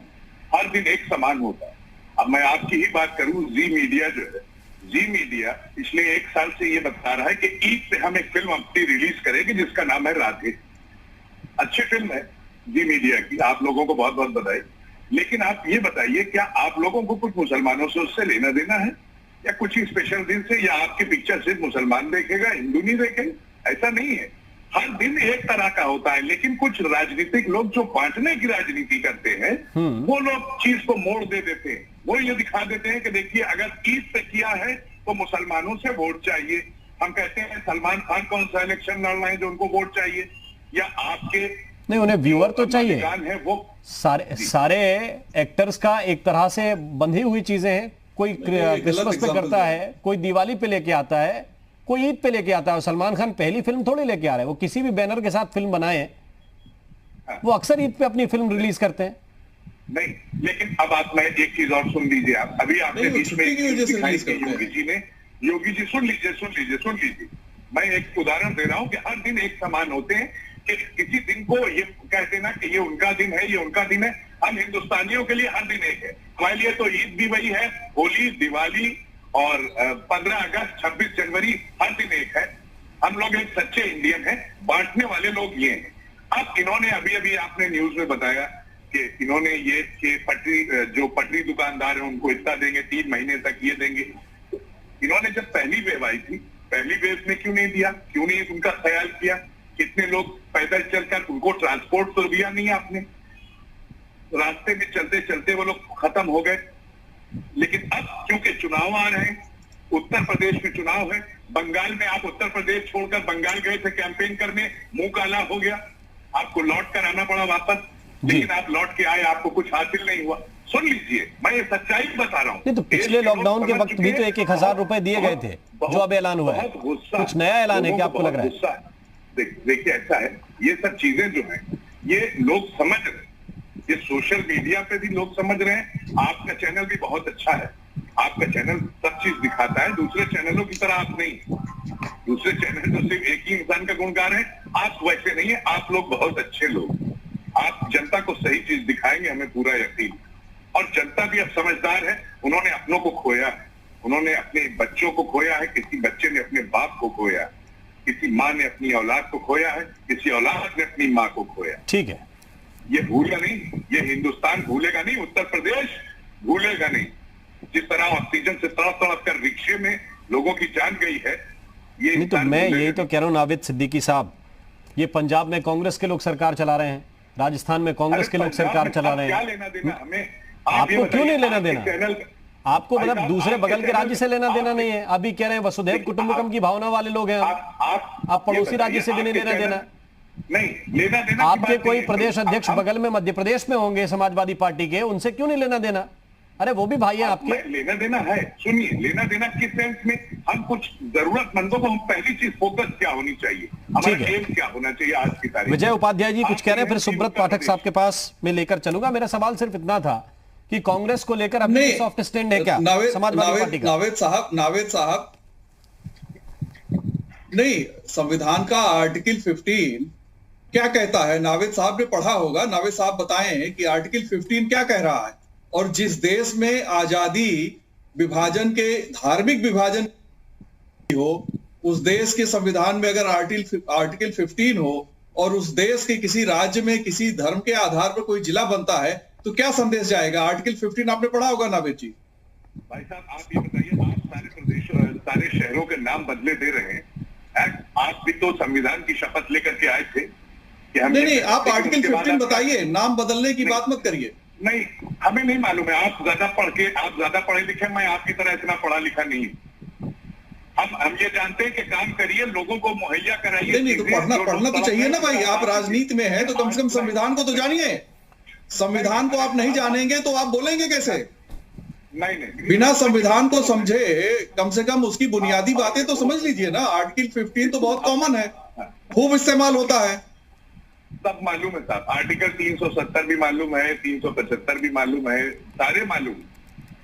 S10: हर दिन एक समान होता है। अब मैं आपकी ही बात करूं, जी मीडिया जो है, जी मीडिया पिछले 1 साल से ये बता रहा है कि ईद पे हम एक फिल्म अपनी रिलीज करेंगे जिसका नाम है राधे। अच्छी फिल्म है जी मीडिया की, आप लोगों को बहुत बहुत बधाई। लेकिन आप ये बताइए, क्या आप लोगों को कुछ मुसलमानों से उससे लेना देना है, या कुछ ही स्पेशल दिन से, या आपकी पिक्चर सिर्फ मुसलमान देखेगा, हिंदू नहीं देखेगा? ऐसा नहीं है, हर दिन एक तरह का होता है। लेकिन कुछ राजनीतिक लोग जो बांटने की राजनीति करते हैं, वो लोग चीज को मोड़ दे देते हैं। वो ये दिखा देते हैं कि देखिए, अगर ईद पे किया है तो मुसलमानों से वोट चाहिए। हम कहते हैं सलमान खान कौन सा इलेक्शन लड़ रहे हैं जो उनको वोट चाहिए, या आपके
S1: नहीं, उन्हें व्यूअर तो चाहिए।
S10: है वो
S1: सारे एक्टर्स का एक तरह से बंधी हुई चीजें हैं। कोई क्रिसमस पे करता है, कोई दिवाली पे लेके आता है, कोई ईद पे लेके आता है। सलमान खान पहली फिल्म थोड़ी लेके आ रहे हैं, वो किसी भी बैनर के साथ फिल्म बनाए, वो अक्सर ईद पे अपनी फिल्म रिलीज करते हैं।
S10: नहीं, लेकिन अब आप मैं एक चीज और सुन लीजिए। आप अभी आपने बीच में योगी जी सुन लीजिए, मैं एक उदाहरण दे रहा हूं कि हर दिन एक समान होते हैं, कि किसी दिन को ये कहते ना कि ये उनका दिन है, ये उनका दिन है। हम हिंदुस्तानियों के लिए हर दिन एक है। हमारे लिए तो ईद भी वही है, होली, दिवाली और 15 अगस्त 26 जनवरी हर दिन एक है। हम लोग एक सच्चे इंडियन हैं, बांटने वाले लोग ये हैं। अब इन्होंने अभी आपने न्यूज में बताया कि इन्होंने ये कि पटरी दुकानदार है उनको इतना देंगे, 3 महीने तक ये देंगे। इन्होंने जब पहली वेव आई थी, पहली वेव में क्यों नहीं दिया, क्यों नहीं उनका ख्याल किया? कितने लोग पैदल चलकर, उनको ट्रांसपोर्ट तो दिया नहीं आपने, रास्ते में चलते चलते वो लोग खत्म हो गए। लेकिन अब क्योंकि चुनाव आ रहे हैं, उत्तर प्रदेश में चुनाव है, बंगाल में आप उत्तर प्रदेश छोड़कर बंगाल गए थे कैंपेन करने, मुंह काला हो गया, आपको लौट कर आना पड़ा वापस। लेकिन आप लौट के आए, आपको कुछ हासिल नहीं हुआ। सुन लीजिए, मैं ये सच्चाई बता रहा हूँ।
S1: नहीं तो पिछले लॉकडाउन के वक्त भी तो 1,000 रुपए दिए गए थे, जो अब ऐलान हुआ है। कुछ नया ऐलान है क्या आपको लग रहा है?
S10: देखिए ऐसा है, ये सब चीजें जो है ये लोग समझ रहे हैं, ये सोशल मीडिया पे भी लोग समझ रहे हैं। आपका चैनल भी बहुत अच्छा है, आपका चैनल सब चीज दिखाता है, दूसरे चैनलों की तरह आप नहीं। दूसरे चैनल तो सिर्फ एक ही इंसान का गुण गा रहे हैं, आप वैसे नहीं है। आप लोग बहुत अच्छे लोग, आप जनता को सही चीज दिखाएंगे, हमें पूरा यकीन। और जनता भी अब समझदार है, उन्होंने अपनों को खोया है, उन्होंने अपने बच्चों को खोया है, किसी बच्चे ने अपने बाप को खोया, किसी माँ ने अपनी औलाद को खोया है, किसी औलाद ने अपनी माँ को खोया।
S1: ठीक है,
S10: ये भूलेगा नहीं, ये हिंदुस्तान भूलेगा नहीं, उत्तर प्रदेश भूलेगा नहीं। जिस तरह ऑक्सीजन से तड़प तड़प कर रिक्शे में लोगों की जान गई है, ये
S1: नहीं तो मैं यही तो कह रहा हूँ नावेद सिद्दीकी साहब, ये पंजाब में कांग्रेस के लोग सरकार चला रहे हैं, राजस्थान में कांग्रेस के लोग सरकार चला रहे हैं,
S10: क्या लेना देना हमें?
S1: आपको क्यों नहीं लेना देना? आपको मतलब दूसरे बगल के राज्य से लेना देना नहीं है। अभी कह रहे हैं वसुधैव कुटुंबकम की भावना वाले लोग हैं, आप पड़ोसी राज्य से भी नहीं लेना देना।
S10: नहीं लेना देना,
S1: आपके कोई प्रदेश अध्यक्ष बगल में मध्य प्रदेश में होंगे समाजवादी पार्टी के, उनसे क्यों नहीं लेना देना? अरे वो भी भाई है आपके।
S10: लेना देना है, सुनिए, लेना देना किस सेंस में? हम कुछ जरूरतमंदों को, हम पहली चीज फोकस क्या होनी चाहिए, हमारा एम क्या होना चाहिए आज की तारीख।
S1: विजय उपाध्याय जी कुछ कह रहे हैं, फिर सुब्रत पाठक साहब के पास मैं लेकर चलूंगा। मेरा सवाल सिर्फ इतना था कि कांग्रेस को लेकर अपनी सॉफ्ट स्टैंड है क्या समाजवादी पार्टी का?
S13: नावेद साहब नहीं, संविधान का आर्टिकल 15 क्या कहता है? नावेद साहब ने पढ़ा होगा, नावेद साहब बताएं कि आर्टिकल 15 क्या कह रहा है। और जिस देश में आजादी विभाजन के, धार्मिक विभाजन हो, उस देश के संविधान में अगर आर्टिकल 15 हो और उस देश के किसी राज्य में किसी धर्म के आधार पर कोई जिला बनता है तो क्या संदेश जाएगा? आर्टिकल 15 आपने पढ़ा होगा नावेद जी।
S10: भाई साहब आप ये बताइए, आप सारे प्रदेश, सारे शहरों के नाम बदले दे रहे हैं। आप भी तो संविधान की शपथ लेकर के आए थे कि हम
S13: नहीं, आप आर्टिकल 15 बताइए, नाम बदलने की बात मत करिए।
S10: नहीं, हमें नहीं मालूम है, आप ज्यादा पढ़े लिखे, मैं आपकी तरह इतना पढ़ा लिखा नहीं। हम ये जानते हैं कि काम करिए, लोगों को मुहैया कराइए।
S13: नहीं तो पढ़ना तो चाहिए ना भाई, आप राजनीति में हैं तो कम से कम संविधान को तो जानिए। संविधान को आप नहीं जानेंगे तो आप बोलेंगे कैसे?
S10: नहीं,
S13: बिना संविधान को समझे कम से कम उसकी बुनियादी बातें तो समझ लीजिए ना। आर्टिकल 15 तो बहुत कॉमन है, खूब इस्तेमाल होता है,
S10: सब मालूम है साहब। आर्टिकल 370 भी मालूम है, 375 भी मालूम है, सारे मालूम।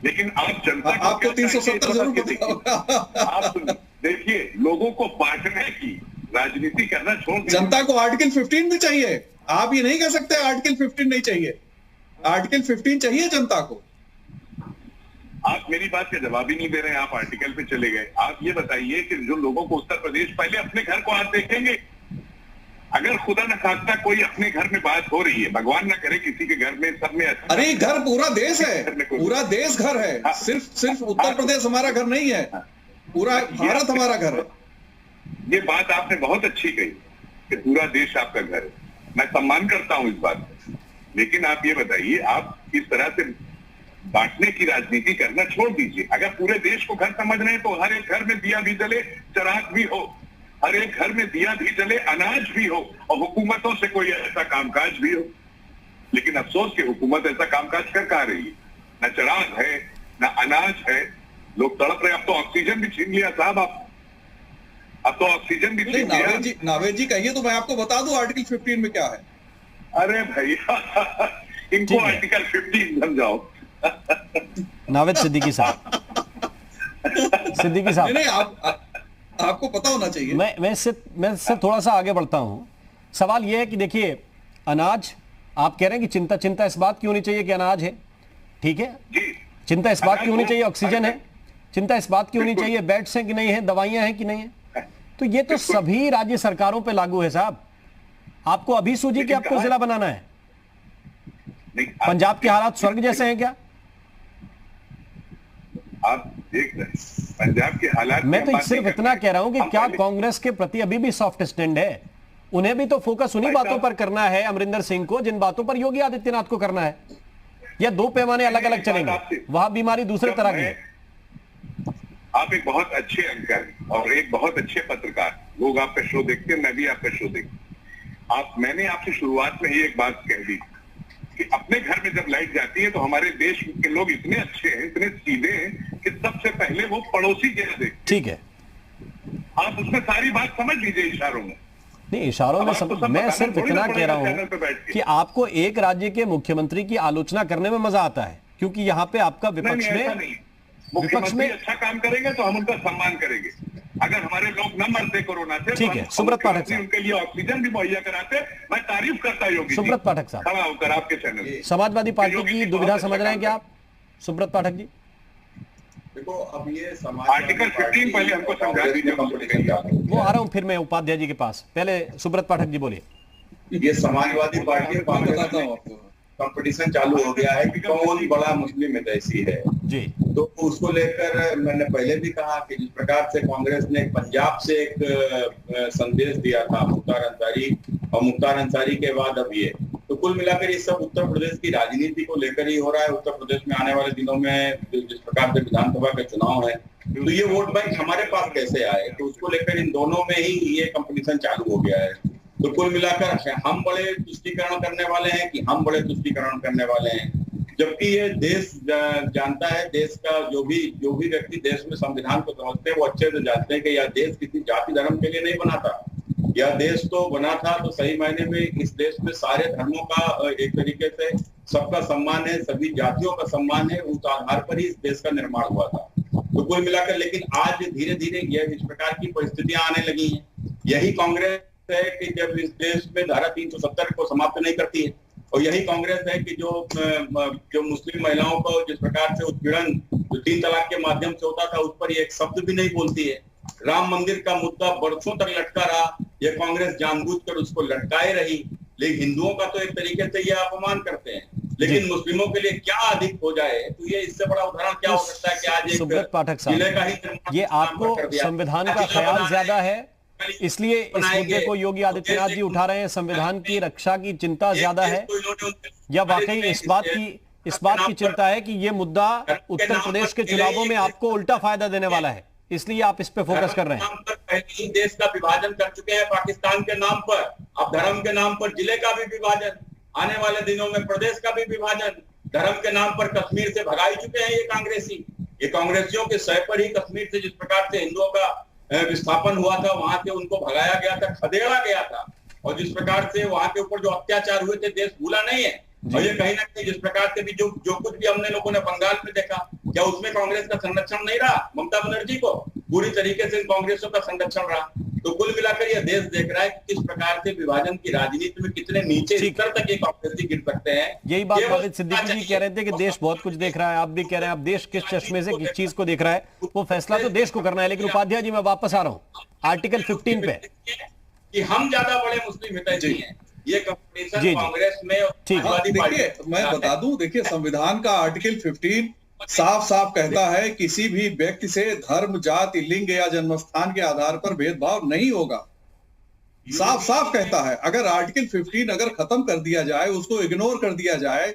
S10: लेकिन आप जनता को
S13: आपको 370 जरूर पता होगा।
S10: आप देखिए, लोगों को बांटने की राजनीति करना छोड़ दीजिए।
S13: जनता को आर्टिकल 15 भी चाहिए। आप ये नहीं कह सकते आर्टिकल 15 नहीं चाहिए। आर्टिकल 15 चाहिए जनता को।
S10: आप मेरी बात का जवाब ही नहीं दे रहे हैं, आप आर्टिकल पे चले गए। आप ये बताइए कि जो लोगों को उत्तर प्रदेश, पहले अपने घर को आप देखेंगे। अगर खुदा न खास्ता कोई अपने घर में बात हो रही है, भगवान ना करे किसी के घर में, सब में अच्छा।
S13: अरे घर पूरा देश है, पूरा देश घर है। हाँ, सिर्फ उत्तर प्रदेश हमारा घर नहीं है, पूरा भारत हमारा घर है।
S10: ये बात आपने बहुत अच्छी कही कि पूरा देश आपका घर है, मैं सम्मान करता हूं इस बात का। लेकिन आप ये बताइए, आप इस तरह से बांटने की राजनीति करना छोड़ दीजिए। अगर पूरे देश को घर समझ रहे हैं तो हर एक घर में दिया भी जले, चिराग भी हो, हर एक घर में दिया भी जले, अनाज भी हो, और हुकूमतों से कोई ऐसा कामकाज भी हो। लेकिन अफसोस कि हुकूमत ऐसा कामकाज कर कहा रही है, न चिराग है न अनाज है, लोग तड़प रहे। अब तो ऑक्सीजन भी छीन लिया साहब, अब तो ऑक्सीजन भी छीन लिया।
S13: नावेद जी कहिए तो मैं आपको बता दूं आर्टिकल 15 में क्या है।
S10: अरे भैया इनको आर्टिकल 15 समझाओ।
S1: नावेद सिद्दीकी साहब, सिद्दीकी साहब,
S13: नहीं आपको पता होना चाहिए।
S1: मैं इससे थोड़ा सा आगे बढ़ता हूं। सवाल यह है कि देखिए, अनाज आप कह रहे हैं कि चिंता इस बात की होनी चाहिए कि अनाज है, ठीक है, चिंता इस बात की होनी चाहिए ऑक्सीजन है, चिंता इस बात की होनी चाहिए बेड्स हैं कि नहीं है, दवाइयां हैं कि नहीं है। तो ये तो सभी राज्य सरकारों पे लागू है साहब। आपको अभी सूझी कि आपको जिला बनाना है? पंजाब के हालात स्वर्ग जैसे हैं क्या?
S10: आप देख रहे हैं पंजाब के हालात।
S1: मैं तो सिर्फ इतना कह रहा हूं कि क्या कांग्रेस के प्रति अभी भी सॉफ्ट स्टैंड है? उन्हें भी तो फोकस उन्हीं बातों पर करना है, अमरिंदर सिंह को, जिन बातों पर योगी आदित्यनाथ को करना है, या दो पैमाने अलग अलग चलेंगे? वहां बीमारी दूसरे तरह की है।
S10: आप एक बहुत अच्छे एंकर और एक बहुत अच्छे पत्रकार, लोग आपका शो देखते हैं, मैं भी आपका शो देखता हूं। मैंने आपसे शुरुआत में ही एक बात कह दी कि अपने घर में जब लाइट जाती है तो हमारे देश के लोग इतने अच्छे हैं, इतने सीधे हैं कि सबसे पहले वो पड़ोसी के देखते।
S1: ठीक है,
S10: आप उसमें सारी बात समझ लीजिए इशारों में।
S1: नहीं, इशारों में समझ, मैं सिर्फ इतना कह रहा हूं कि आपको एक राज्य के मुख्यमंत्री की आलोचना करने में मजा आता है, क्योंकि यहां पे आपका विपक्ष में
S10: मुख्यमंत्री अच्छा काम करेंगे तो हम उनका सम्मान करेंगे। अगर हमारे लोग न मरते कोरोना से,
S1: ठीक है, सुब्रत पाठक साहब,
S10: उनके लिए ऑक्सीजन भी मुहैया कराते, मैं तारीफ करता योगी।
S1: सुब्रत पाठक साहब
S10: खड़ा होकर आपके चैनल,
S1: समाजवादी पार्टी की दुविधा समझ रहे हैं क्या आप, सुब्रत पाठक जी?
S11: देखो, अब ये
S10: आर्टिकल 15 पहले हमको समझा दीजिए।
S1: वो आ रहा हूं फिर मैं उपाध्याय जी के पास, पहले सुब्रत पाठक जी बोलिए।
S11: ये समाजवादी पार्टी कंपटीशन चालू हो गया है कि कौन बड़ा मुस्लिम हितैषी है
S1: जी।
S11: तो उसको लेकर मैंने पहले भी कहा कि जिस प्रकार से कांग्रेस ने पंजाब से एक संदेश दिया था मुख्तार अंसारी, और मुख्तार अंसारी के बाद अब ये, तो कुल मिलाकर ये सब उत्तर प्रदेश की राजनीति को लेकर ही हो रहा है। उत्तर प्रदेश में आने वाले दिनों में जिस प्रकार से विधानसभा के चुनाव है, तो ये वोट बैंक हमारे पास कैसे आए, तो उसको लेकर इन दोनों में ही ये कंपटीशन चालू हो गया है। तो कुल मिलाकर हम बड़े तुष्टीकरण करने वाले हैं कि हम बड़े तुष्टीकरण करने वाले हैं, जबकि ये देश जानता है, देश का जो भी व्यक्ति देश में संविधान को समझते हैं वो अच्छे से जानते हैं कि यह देश किसी जाति धर्म के लिए नहीं बना था। यह देश तो बना था तो सही मायने में इस देश में सारे धर्मों का एक तरीके से सबका सम्मान है, सभी जातियों का सम्मान है, उस आधार पर ही इस देश का निर्माण हुआ था। तो कुल मिलाकर लेकिन आज धीरे धीरे यह इस प्रकार की परिस्थितियां आने लगी हैं। यही कांग्रेस है कि जब इस देश में धारा 370 को समाप्त नहीं करती है, और यही कांग्रेस है कि जो मुस्लिम महिलाओं को जिस प्रकार से उत्पीड़न 3 तलाक के माध्यम से होता था उस पर एक शब्द भी नहीं बोलती है। राम मंदिर का मुद्दा बरसों तक लटका रहा, यह कांग्रेस जानबूझकर उसको लटकाए रही, लेकिन हिंदुओं का तो एक तरीके से यह अपमान करते हैं, लेकिन मुस्लिमों के लिए क्या अधिक हो जाए, तो ये इससे बड़ा उदाहरण क्या हो सकता है कि आज एक
S1: सुब्रत पाठक साहब, ये आपको संविधान का ख्याल ज्यादा है इसलिए इस मुद्दे को योगी आदित्यनाथ जी उठा रहे हैं, संविधान की रक्षा की चिंता ज्यादा है, या वाकई इस बात की चिंता है कि ये मुद्दा उत्तर प्रदेश के चुनावों में आपको उल्टा फायदा देने वाला है, इसलिए आप इस पे फोकस कर रहे हैं?
S11: पहले देश का विभाजन कर चुके हैं पाकिस्तान के नाम पर, अब धर्म के नाम पर जिले का भी विभाजन, आने वाले दिनों में प्रदेश का भी विभाजन, धर्म के नाम पर कश्मीर से भगाई चुके हैं ये कांग्रेसियों के सह पर ही कश्मीर से जिस प्रकार से हिंदुओं का विस्थापन हुआ था, वहां से उनको भगाया गया था, खदेड़ा गया था, और जिस प्रकार से वहां के ऊपर जो अत्याचार हुए थे देश भूला नहीं है। और ये कहीं ना कहीं जिस प्रकार से भी जो कुछ भी हमने लोगों ने बंगाल में देखा, क्या उसमें कांग्रेस का संरक्षण नहीं रहा? ममता बनर्जी को पूरी तरीके से कांग्रेसों का संरक्षण रहा। तो कुल मिलाकर यह देश देख रहा है कि किस प्रकार से विभाजन की राजनीति में कितने नीचे स्तर तक ये कांग्रेसी गिर सकते हैं।
S1: यही बात वाहिद सिद्दीकी जी कह रहे थे कि देश बहुत कुछ देख रहा है, आप भी कह रहे हैं, अब देश किस चश्मे से किस चीज को देख रहा है वो फैसला तो देश को करना है। लेकिन उपाध्याय जी मैं वापस आ रहा हूँ आर्टिकल 15 पे कि
S11: हम ज्यादा बड़े मुस्लिम हितैषी हैं, ये कंपटीशन कांग्रेस में।
S13: देखिए मैं बता दूं, देखिए संविधान का आर्टिकल 15 साफ साफ कहता है किसी भी व्यक्ति से धर्म, जाति, लिंग या जन्मस्थान के आधार पर भेदभाव नहीं होगा, साफ साफ कहता है। अगर आर्टिकल 15 अगर खत्म कर दिया जाए, उसको इग्नोर कर दिया जाए,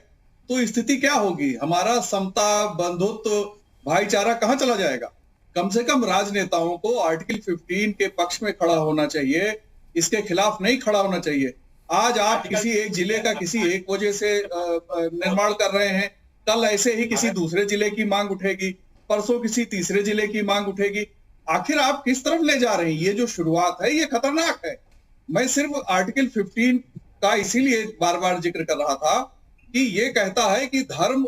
S13: तो स्थिति क्या होगी? हमारा समता, बंधुत्व, भाईचारा कहां चला जाएगा? कम से कम राजनेताओं को आर्टिकल 15 के पक्ष में खड़ा होना चाहिए, इसके खिलाफ नहीं खड़ा होना चाहिए। आज आप किसी एक जिले का किसी एक वजह से निर्माण कर रहे हैं, कल ऐसे ही किसी दूसरे जिले की मांग उठेगी, परसों किसी तीसरे जिले की मांग उठेगी। आखिर आप किस तरफ ले जा रहे हैं? ये जो शुरुआत है ये खतरनाक है। मैं सिर्फ आर्टिकल 15 का इसीलिए बार बार जिक्र कर रहा था कि ये कहता है कि धर्म,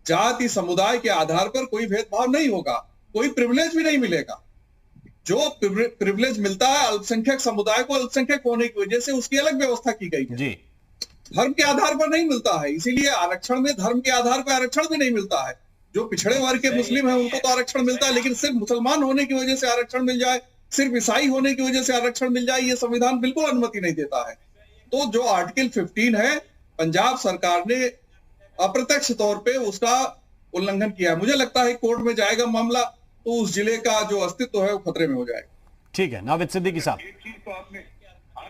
S13: जाति, समुदाय के आधार पर कोई भेदभाव नहीं होगा, कोई प्रिविलेज भी नहीं मिलेगा। जो प्रिविलेज मिलता है अल्पसंख्यक समुदाय को, अल्पसंख्यक होने की वजह से उसकी अलग व्यवस्था की गई है जी। धर्म के आधार पर नहीं मिलता है, इसीलिए आरक्षण में धर्म के आधार पर आरक्षण भी नहीं मिलता है। जो पिछड़े वर्ग के मुस्लिम हैं उनको तो आरक्षण मिलता है, लेकिन सिर्फ मुसलमान होने की वजह से आरक्षण मिल जाए, सिर्फ ईसाई होने की वजह से आरक्षण मिल जाए, ये संविधान बिल्कुल अनुमति नहीं देता है। तो जो आर्टिकल 15 है, पंजाब सरकार ने अप्रत्यक्ष तौर पे उसका उल्लंघन किया है। मुझे लगता है कोर्ट में जाएगा मामला तो उस जिले का जो अस्तित्व है वो खतरे में हो जाएगा।
S1: ठीक है, नाविद सिद्दीकी साहब,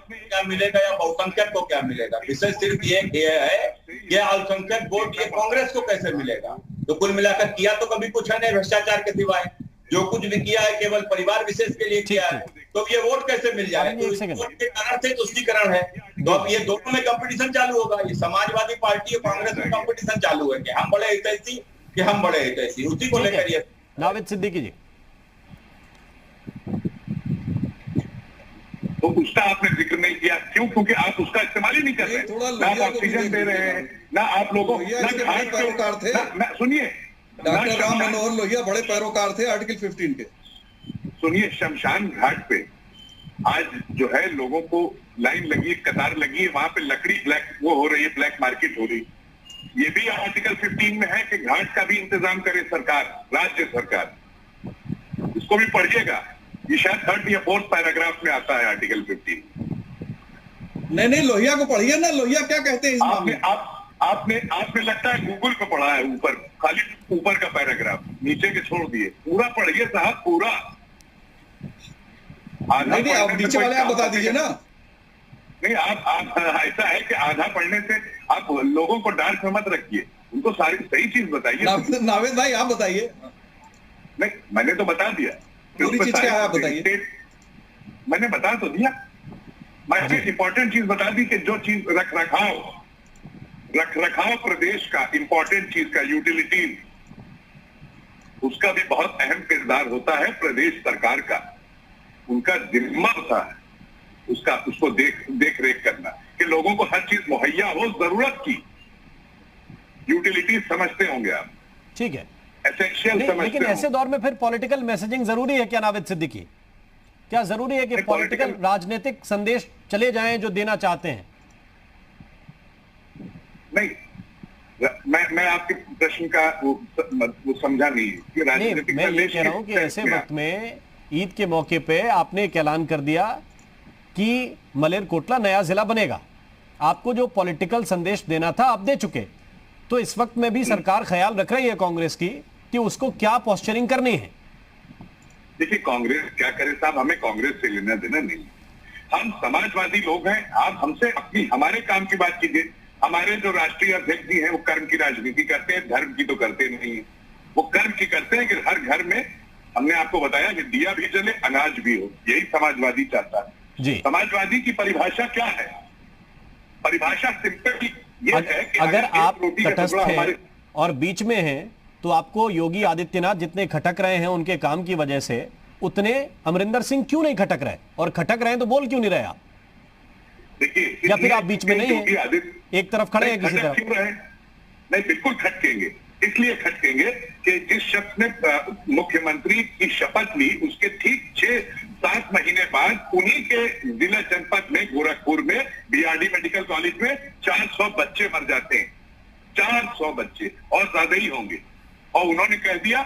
S11: क्या मिलेगा या बहुसंख्यक को क्या मिलेगा? विषय सिर्फ ये है कि अल्पसंख्यक वोट ये कांग्रेस को कैसे मिलेगा? तो कुल मिलाकर किया तो कभी कुछ है नहीं भ्रष्टाचार के सिवाय, जो कुछ भी किया है केवल परिवार विशेष के लिए किया है, तो ये वोट कैसे मिल जाए? तो इस वोट के कारण से तुष्टीकरण है। तो अब ये दोनों में कंपटीशन चालू होगा, ये समाजवादी पार्टी और कांग्रेस में कंपटीशन चालू है कि हम बड़े हितैषी कि हम बड़े हितैषी, उसी को लेकर ये।
S1: नाविद सिद्दीकी जी,
S10: तो उसका आपने जिक्र नहीं किया, क्यों? क्योंकि आप उसका इस्तेमाल ही नहीं कर रहे, ना आप ऑक्सीजन दे रहे हैं, ना आप लोगों को, सुनिए,
S13: डॉक्टर राम मनोहर लोहिया बड़े पैरोकार थे आर्टिकल 15 के।
S10: सुनिए, शमशान घाट पे आज जो है लोगों को लाइन लगी, कतार लगी है, वहां पे लकड़ी ब्लैक वो हो रही है, ब्लैक मार्केट हो रही। ये भी आर्टिकल 15 में है कि घाट का भी इंतजाम करे सरकार, राज्य सरकार। इसको भी पढ़िएगा, ये शायद 3rd या 4th पैराग्राफ में आता है आर्टिकल 15।
S13: नहीं, लोहिया को पढ़िए ना, लोहिया क्या कहते हैं इस मामले में?
S10: आपने लगता है गूगल पे पढ़ा है, ऊपर खाली ऊपर का पैराग्राफ, नीचे के छोड़ दिए, पूरा पढ़िए साहब, पूरा।
S13: नहीं, आप नीचे वाले आप बता दीजिए ना।
S10: नहीं, आप ऐसा है कि आधा पढ़ने से आप लोगों को डांट में मत रखिए, उनको सारी सही चीज बताइए।
S13: नावेद भाई आप बताइए।
S10: नहीं, मैंने तो बता दिया,
S13: पूरी चीज क्या है आप बताइए।
S10: मैंने बता तो दिया, मैं इंपॉर्टेंट चीज बता दी कि जो चीज रखरखाव प्रदेश का इंपॉर्टेंट चीज का यूटिलिटीज, उसका भी बहुत अहम किरदार होता है प्रदेश सरकार का, उनका जिम्मा होता है उसको देख रेख करना कि लोगों को हर चीज मुहैया हो, जरूरत की यूटिलिटीज समझते होंगे आप।
S1: ठीक है,
S10: एसेंशियल समझते।
S1: लेकिन ऐसे दौर में फिर पॉलिटिकल मैसेजिंग जरूरी है क्या नाविद सिद्दीकी? क्या जरूरी है कि पॉलिटिकल राजनीतिक संदेश चले जाएं जो देना चाहते हैं?
S10: नहीं, मैं आपके प्रश्न का वो समझा नहीं कि राजनीतिक
S1: मैं ये कह रहा हूं कि ऐसे वक्त में ईद के मौके पे आपने एक ऐलान कर दिया कि मलेरकोटला नया जिला बनेगा। आपको जो पॉलिटिकल संदेश देना था आप दे चुके, तो इस वक्त में भी सरकार ख्याल रख रही है कांग्रेस की कि उसको क्या पोस्चरिंग करनी है?
S10: देखिए, कांग्रेस क्या करे साहब, हमें कांग्रेस से लेना देना नहीं। हम समाजवादी लोग हैं, आप हमसे हमारे काम की बात कीजिए। हमारे जो राष्ट्रीय अध्यक्ष जी हैं वो कर्म की राजनीति करते हैं, धर्म की तो करते नहीं है। वो कर्म की करते हैं कि हर घर में, हमने आपको बताया कि दिया भी जले, अनाज भी हो, यही समाजवादी चाहता है जी। समाजवादी की परिभाषा क्या है? परिभाषा सिंपल ये है कि
S1: अगर आप तटस्थ हैं और बीच में हैं तो आपको योगी आदित्यनाथ जितने खटक रहे हैं उनके काम की वजह से, उतने अमरिंदर सिंह क्यों नहीं खटक रहे? और खटक रहे हैं तो बोल क्यों नहीं रहे आप?
S10: देखिए,
S1: या फिर आप बीच में नहीं हैं, एक तरफ खड़े हैं किसी तरफ?
S10: नहीं, बिल्कुल खटकेंगे। इसलिए खटकेंगे कि जिस शख्स ने मुख्यमंत्री की शपथ ली उसके ठीक 6-7 महीने बाद उन्हीं के जिला जनपद में गोरखपुर में बीआरडी मेडिकल कॉलेज में 400 बच्चे मर जाते हैं, 400 बच्चे और ज्यादा ही होंगे। और उन्होंने कह दिया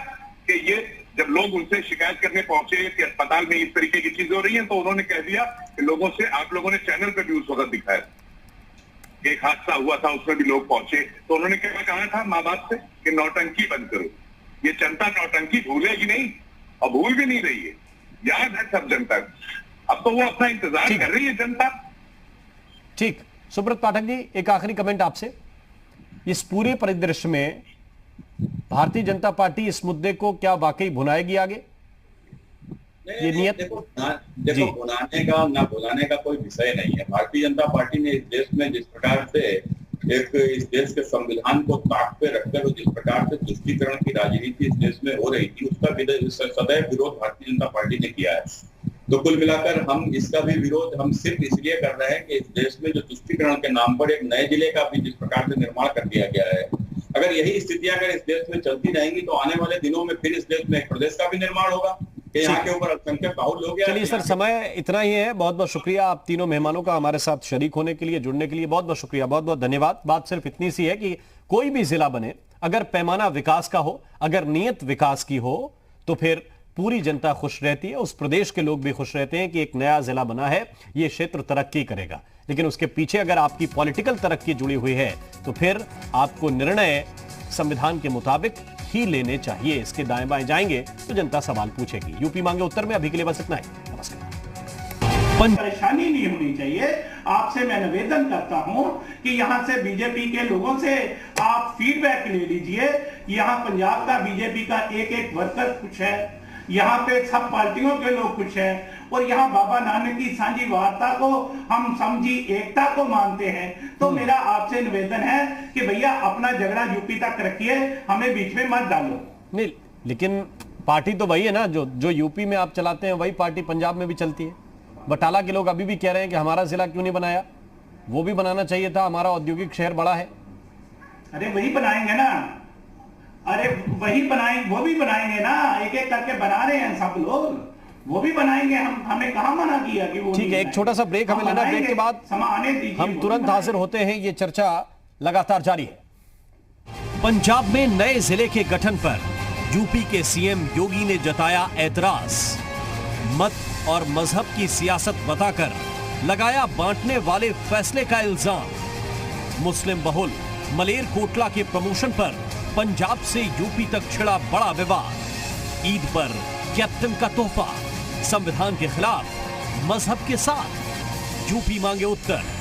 S10: कि ये जब लोग उनसे शिकायत करने पहुंचे कि अस्पताल में इस तरीके की चीजें हो रही हैं, तो उन्होंने कह दिया कि लोगों से, आप लोगों ने चैनल पे भी उस वक्त दिखाया, एक हादसा हुआ था उसमें भी लोग पहुंचे, तो उन्होंने क्या कहा था माँ बाप से कि नौटंकी बंद करो। ये जनता नौटंकी भूलेगी नहीं और भूल भी नहीं रही है, याद है सब जनता को। अब तो वो अपना इंतजार कर रही है जनता।
S1: ठीक, सुब्रत पाठक जी, एक आखिरी कमेंट आपसे। इस पूरे परिदृश्य में भारतीय जनता पार्टी इस मुद्दे को क्या वाकई भुनाएगी आगे? ये नियत
S11: देखो भुनाने का ना भुलाने का कोई विषय नहीं है। भारतीय जनता पार्टी ने इस देश में जिस प्रकार से इस देश के संविधान को ताक पे रखकर जिस प्रकार से तुष्टीकरण की राजनीति इस देश में हो रही थी, उसका सदैव विरोध भारतीय जनता पार्टी ने किया है। तो कुल मिलाकर हम इसका भी विरोध हम सिर्फ इसलिए कर रहे हैं कि इस देश में जो तुष्टीकरण के नाम पर एक नए जिले का भी जिस प्रकार से निर्माण कर दिया गया है, अगर यही स्थितियां अगर इस देश में चलती रहेंगी तो आने वाले दिनों में फिर इस देश में एक प्रदेश का भी निर्माण होगा कि यहाँ के ऊपर अल्पसंख्यक बहुत लोग हैं।
S1: चलिए सर, समय इतना ही है। बहुत बहुत शुक्रिया आप तीनों मेहमानों का हमारे साथ शरीक होने के लिए, जुड़ने के लिए बहुत बहुत शुक्रिया, बहुत बहुत धन्यवाद। बात सिर्फ इतनी सी है कि कोई भी जिला बने, अगर पैमाना विकास का हो, अगर नीयत विकास की हो, तो फिर पूरी जनता खुश रहती है, उस प्रदेश के लोग भी खुश रहते हैं कि एक नया जिला बना है, ये क्षेत्र तरक्की करेगा। लेकिन उसके पीछे अगर आपकी पॉलिटिकल तरक्की जुड़ी हुई है तो फिर आपको निर्णय संविधान के मुताबिक ही लेने चाहिए। इसके दाएं बाएं जाएंगे तो जनता सवाल पूछेगी। यूपी मांगे उत्तर में अभी के लिए बस इतना ही। नमस्कार।
S9: परेशानी नहीं होनी चाहिए। आपसे मैं निवेदन करता हूं कि यहां से बीजेपी के लोगों से आप फीडबैक ले लीजिए। यहां पंजाब का बीजेपी का एक एक वर्कर कुछ है, यहाँ पे सब पार्टियों के लोग कुछ हैं, और यहाँ बाबा नानक की साझी वार्ता को हम समझी एकता को मानते हैं। तो मेरा आपसे निवेदन है कि भैया अपना झगड़ा यूपी तक रखिए, हमें बीच में मत डालो।
S1: नहीं, लेकिन पार्टी तो वही है ना, जो यूपी में आप चलाते हैं वही पार्टी पंजाब में भी चलती है। बटाला के लोग अभी भी कह रहे हैं कि हमारा जिला क्यों नहीं बनाया, वो भी बनाना चाहिए था, हमारा औद्योगिक शहर बड़ा है।
S9: अरे वही बनाएंगे ना, अरे वही बनाएंगे, वो भी बनाएंगे ना, एक एक करके बना रहे हैं सब लोग, वो भी बनाएंगे। हमने कहाँ मना किया कि वो।
S1: ठीक है, एक छोटा सा ब्रेक हमें लेना, ब्रेक के बाद हम तुरंत हाजिर होते हैं। ये चर्चा लगातार जारी है। पंजाब में नए जिले के गठन पर यूपी के सीएम योगी ने जताया ऐतराज। मत और मजहब की सियासत बताकर लगाया बांटने वाले फैसले का इल्जाम। मुस्लिम बहुल मलेरकोटला के प्रमोशन पर पंजाब से यूपी तक छिड़ा बड़ा विवाद। ईद पर कैप्टन का तोहफा, संविधान के खिलाफ मजहब के साथ, यूपी मांगे उत्तर।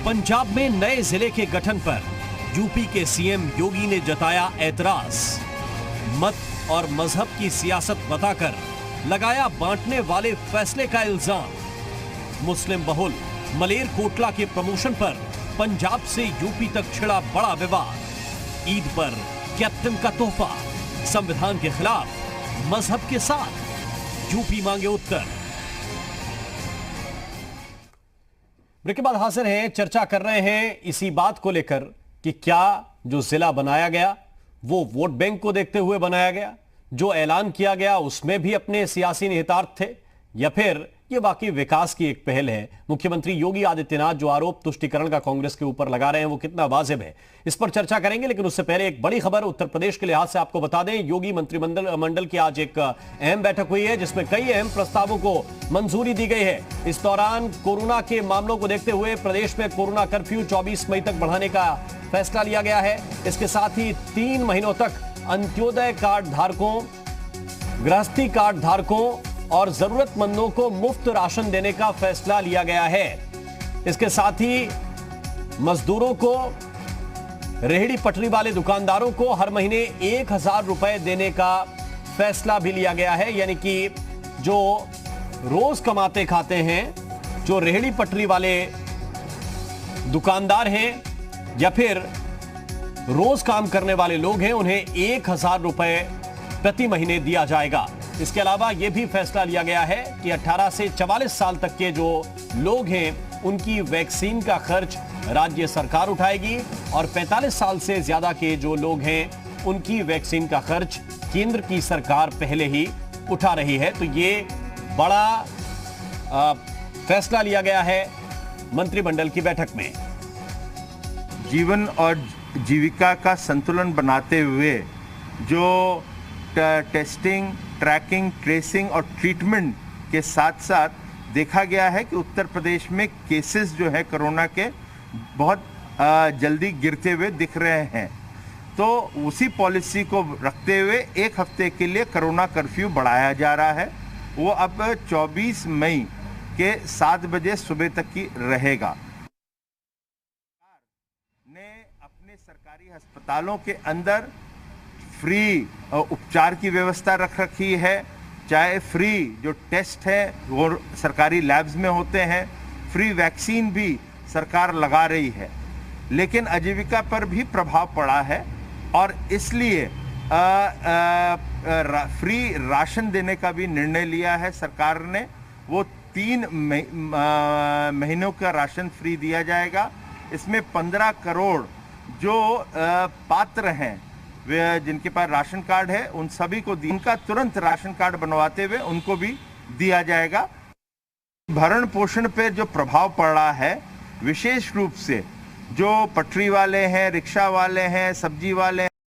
S1: पंजाब में नए जिले के गठन पर यूपी के सीएम योगी ने जताया ऐतराज। मत और मजहब की सियासत बताकर लगाया बांटने वाले फैसले का इल्जाम। मुस्लिम बहुल मलेरकोटला के प्रमोशन पर पंजाब से यूपी तक छिड़ा बड़ा विवाद। ईद पर कैप्टन का तोहफा, संविधान के खिलाफ, मजहब के साथ, यूपी मांगे उत्तर। ब्रेक के बाद हाजिर हैं, चर्चा कर रहे हैं इसी बात को लेकर कि क्या जो जिला बनाया गया वो वोट बैंक को देखते हुए बनाया गया, जो ऐलान किया गया उसमें भी अपने सियासी निहितार्थ थे, या फिर ये वाकई विकास की एक पहल है। मुख्यमंत्री योगी आदित्यनाथ जो आरोप तुष्टीकरण का कांग्रेस के ऊपर लगा रहे हैं वो कितना वाजिब है, इस पर चर्चा करेंगे। लेकिन उससे पहले एक बड़ी खबर उत्तर प्रदेश के लिहाज से आपको बता दें, योगी मंत्रिमंडल की आज एक अहम बैठक हुई है जिसमें कई अहम प्रस्तावों को मंजूरी दी गई है। इस दौरान कोरोना के मामलों को देखते हुए प्रदेश में कोरोना कर्फ्यू 24 मई तक बढ़ाने का फैसला लिया गया है। इसके साथ ही 3 महीनों तक अंत्योदय कार्ड धारकों, गृहस्थी कार्ड धारकों और जरूरतमंदों को मुफ्त राशन देने का फैसला लिया गया है। इसके साथ ही मजदूरों को, रेहड़ी पटरी वाले दुकानदारों को हर महीने 1000 रुपए देने का फैसला भी लिया गया है। यानी कि जो रोज कमाते खाते हैं, जो रेहड़ी पटरी वाले दुकानदार हैं या फिर रोज काम करने वाले लोग हैं, उन्हें 1000 रुपए प्रति महीने दिया जाएगा। इसके अलावा यह भी फैसला लिया गया है कि 18 से 44 साल तक के जो लोग हैं उनकी वैक्सीन का खर्च राज्य सरकार उठाएगी और 45 साल से ज्यादा के जो लोग हैं उनकी वैक्सीन का खर्च केंद्र की सरकार पहले ही उठा रही है। तो ये बड़ा फैसला लिया गया है मंत्रिमंडल की बैठक में।
S12: जीवन और जीविका का संतुलन बनाते हुए जो टेस्टिंग, ट्रैकिंग, ट्रेसिंग और ट्रीटमेंट के साथ साथ देखा गया है कि उत्तर प्रदेश में केसेस जो है कोरोना के बहुत जल्दी गिरते हुए दिख रहे हैं। तो उसी पॉलिसी को रखते हुए 1 हफ्ते के लिए कोरोना कर्फ्यू बढ़ाया जा रहा है। वो अब 24 मई के 7 बजे सुबह तक की रहेगा। ने अपने सरकारी अस्पतालों के अंदर फ्री उपचार की व्यवस्था रख रखी है, चाहे फ्री जो टेस्ट है वो सरकारी लैब्स में होते हैं, फ्री वैक्सीन भी सरकार लगा रही है। लेकिन आजीविका पर भी प्रभाव पड़ा है और इसलिए फ्री राशन देने का भी निर्णय लिया है सरकार ने। वो 3 महीनों का राशन फ्री दिया जाएगा। इसमें 15 करोड़ जो पात्र हैं, जिनके पास राशन कार्ड है, उन सभी को उनका तुरंत राशन कार्ड बनवाते हुए उनको भी दिया जाएगा। भरण पोषण पे जो प्रभाव पड़ रहा है, विशेष रूप से जो पटरी वाले हैं, रिक्शा वाले हैं, सब्जी वाले